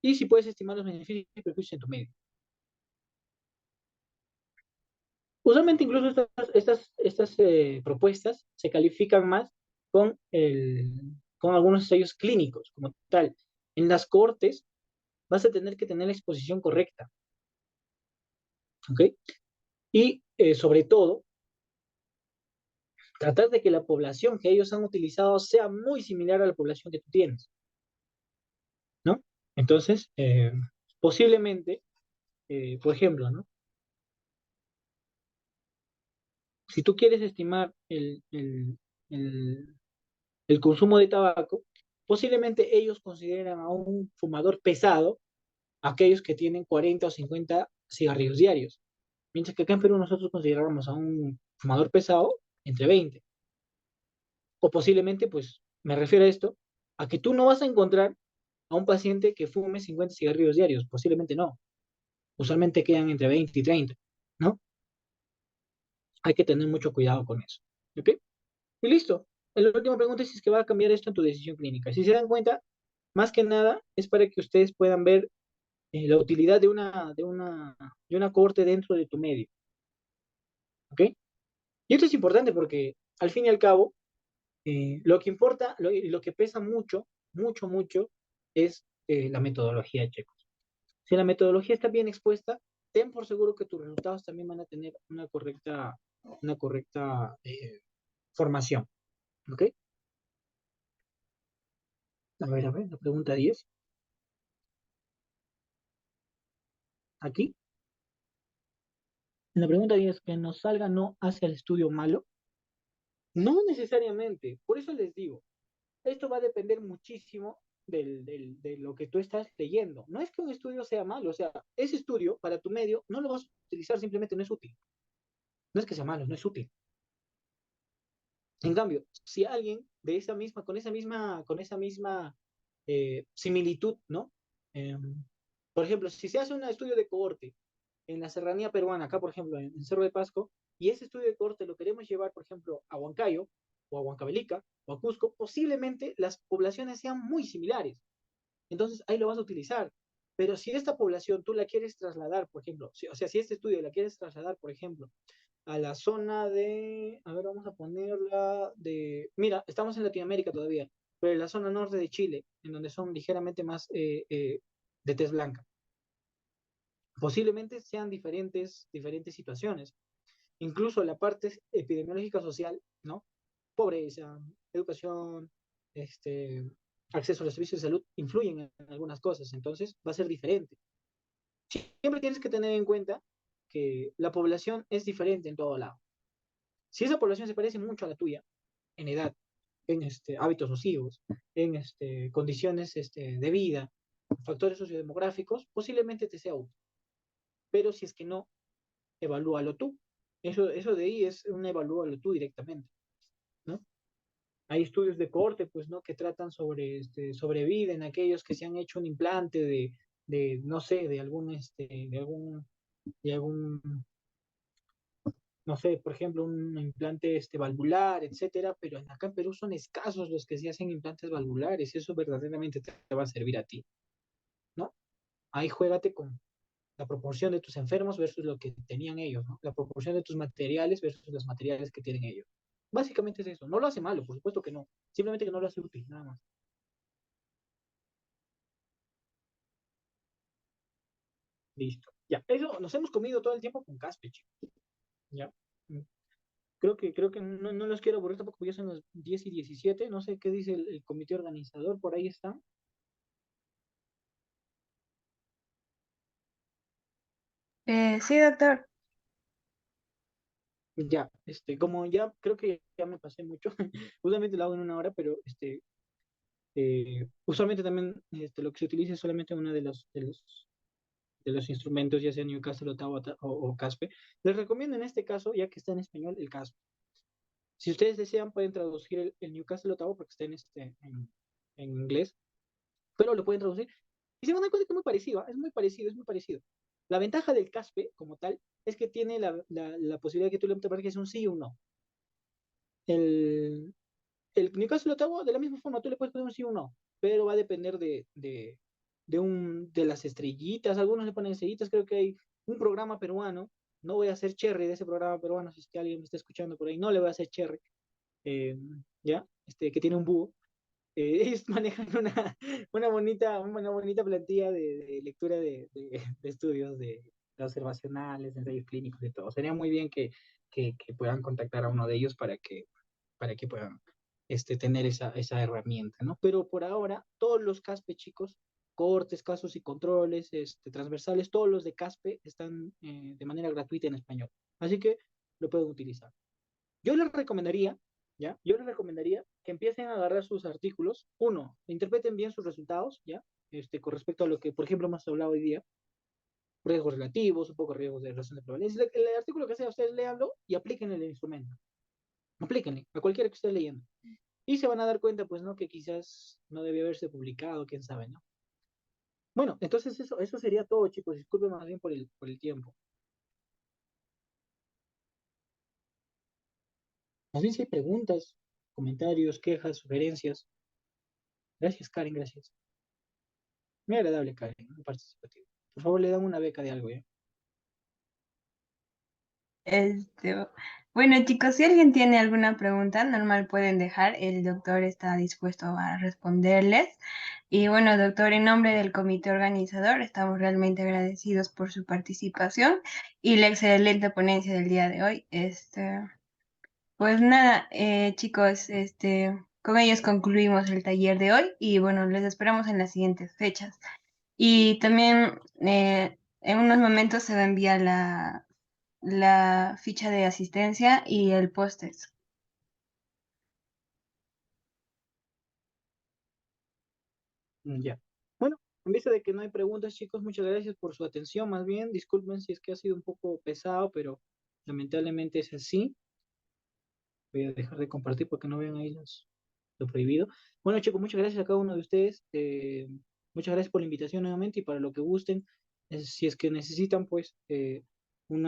y si puedes estimar los beneficios y perjuicios en tu medio. Usualmente incluso estas propuestas se califican más con algunos ensayos clínicos como tal. En las cortes vas a tener que tener la exposición correcta, ¿ok? Y sobre todo, tratar de que la población que ellos han utilizado sea muy similar a la población que tú tienes, ¿no? Entonces, posiblemente, por ejemplo, ¿no? Si tú quieres estimar el, el consumo de tabaco, posiblemente ellos consideran a un fumador pesado aquellos que tienen 40 o 50 cigarrillos diarios. Mientras que acá en Perú nosotros consideramos a un fumador pesado entre 20. O posiblemente, pues, me refiero a esto, a que tú no vas a encontrar a un paciente que fume 50 cigarrillos diarios. Posiblemente no. Usualmente quedan entre 20 y 30, ¿no? Hay que tener mucho cuidado con eso. ¿Ok? Y listo. La última pregunta es si es que va a cambiar esto en tu decisión clínica. Si se dan cuenta, más que nada es para que ustedes puedan ver la utilidad de una cohorte dentro de tu medio. ¿Ok? Y esto es importante porque al fin y al cabo, lo que importa, lo que pesa mucho, mucho, mucho, es la metodología, chicos. Si la metodología está bien expuesta, ten por seguro que tus resultados también van a tener una correcta formación. ¿Ok? A ver, la pregunta 10. Aquí. En la pregunta 10, que nos salga no hacia el estudio malo. No necesariamente. Por eso les digo, esto va a depender muchísimo de lo que tú estás leyendo. No es que un estudio sea malo, o sea, ese estudio para tu medio no lo vas a utilizar, simplemente no es útil. No es que sea malo, no es útil. En cambio, si alguien de esa misma, con esa misma similitud, ¿no? Eh, por ejemplo, si se hace un estudio de cohorte en la serranía peruana, acá por ejemplo en Cerro de Pasco, y ese estudio de cohorte lo queremos llevar, por ejemplo, a Huancayo, o a Huancavelica, o a Cusco, posiblemente las poblaciones sean muy similares. Entonces ahí lo vas a utilizar. Pero si esta población tú la quieres trasladar, por ejemplo, o sea, si este estudio la quieres trasladar, por ejemplo, a la zona de, a ver, vamos a ponerla mira, estamos en Latinoamérica todavía, pero en la zona norte de Chile, en donde son ligeramente más de tez blanca, posiblemente sean diferentes situaciones. Incluso la parte epidemiológica social, ¿no? Pobreza, educación, este, acceso a los servicios de salud, influyen en algunas cosas, entonces va a ser diferente. Siempre tienes que tener en cuenta que la población es diferente en todo lado. Si esa población se parece mucho a la tuya, en edad, en hábitos nocivos, en condiciones de vida, factores sociodemográficos, posiblemente te sea útil. Pero si es que no, evalúalo tú. Eso de ahí es un evalúalo tú directamente, ¿no? Hay estudios de corte, pues, ¿no? Que tratan sobre vida en aquellos que se han hecho un implante no sé, de algún, no sé, por ejemplo, un implante valvular, etcétera, pero acá en Perú son escasos los que se hacen implantes valvulares, y eso verdaderamente te va a servir a ti, ¿no? Ahí juégate con la proporción de tus enfermos versus lo que tenían ellos, ¿no? La proporción de tus materiales versus los materiales que tienen ellos. Básicamente es eso. No lo hace malo, por supuesto que no. Simplemente que no lo hace útil, nada más. Listo. Ya, eso nos hemos comido todo el tiempo con caspe, chicos. Ya. Mm. Creo que no los quiero aburrir tampoco porque ya son las 10:17. No sé qué dice el comité organizador, por ahí está. Sí, doctor. Ya, como ya creo que ya me pasé mucho, usualmente lo hago en una hora, pero usualmente también lo que se utiliza es solamente uno de los instrumentos, ya sea Newcastle, Ottawa o Caspe. Les recomiendo en este caso, ya que está en español, el Caspe. Si ustedes desean, pueden traducir el Newcastle Ottawa porque está en inglés, pero lo pueden traducir. Y se van a dar cuenta que es muy parecido, ¿ah? Es muy parecido, es muy parecido. La ventaja del Caspe, como tal, es que tiene la posibilidad que tú le marques un sí o un no. El, el Newcastle Ottawa, de la misma forma, tú le puedes poner un sí o un no, pero va a depender de las estrellitas. Algunos le ponen estrellitas. Creo que hay un programa peruano. No voy a hacer cherry de ese programa peruano, si es que alguien me está escuchando por ahí. No le voy a hacer cherry, eh, ¿ya? Que tiene un búho. Ellos manejan una bonita plantilla de lectura de estudios de observacionales, de ensayos clínicos y todo. Sería muy bien que puedan contactar a uno de ellos para que puedan tener esa herramienta, ¿no? Pero por ahora, todos los CASPE, chicos, cortes, casos y controles, transversales, todos los de CASPE están de manera gratuita en español. Así que lo pueden utilizar. Yo les recomendaría, ¿ya? Yo les recomendaría que empiecen a agarrar sus artículos. Uno, interpreten bien sus resultados, ¿ya? con respecto a lo que, por ejemplo, hemos hablado hoy día, riesgos relativos, un poco riesgos de relación de prevalencia. El artículo que sea, ustedes léanlo y aplíquenle el instrumento. Aplíquenle a cualquiera que esté leyendo. Y se van a dar cuenta, pues, ¿no? Que quizás no debió haberse publicado, quién sabe, ¿no? Bueno, entonces eso sería todo, chicos. Disculpen más bien por el tiempo. Más bien si hay preguntas, comentarios, quejas, sugerencias. Gracias, Karen, gracias. Muy agradable, Karen, muy participativo. Por favor, le dan una beca de algo, ¿ya? Este, bueno, chicos, si alguien tiene alguna pregunta, normal pueden dejar. El doctor está dispuesto a responderles. Y bueno, doctor, en nombre del comité organizador, estamos realmente agradecidos por su participación y la excelente ponencia del día de hoy. Pues nada, chicos, con ellos concluimos el taller de hoy y bueno, les esperamos en las siguientes fechas. Y también en unos momentos se va a enviar la ficha de asistencia y el póster. Ya. Bueno, en vista de que no hay preguntas, chicos, muchas gracias por su atención. Más bien, disculpen si es que ha sido un poco pesado, pero lamentablemente es así. Voy a dejar de compartir porque no vean ahí lo prohibido. Bueno, chicos, muchas gracias a cada uno de ustedes. Muchas gracias por la invitación nuevamente y para lo que gusten. Si es que necesitan, pues,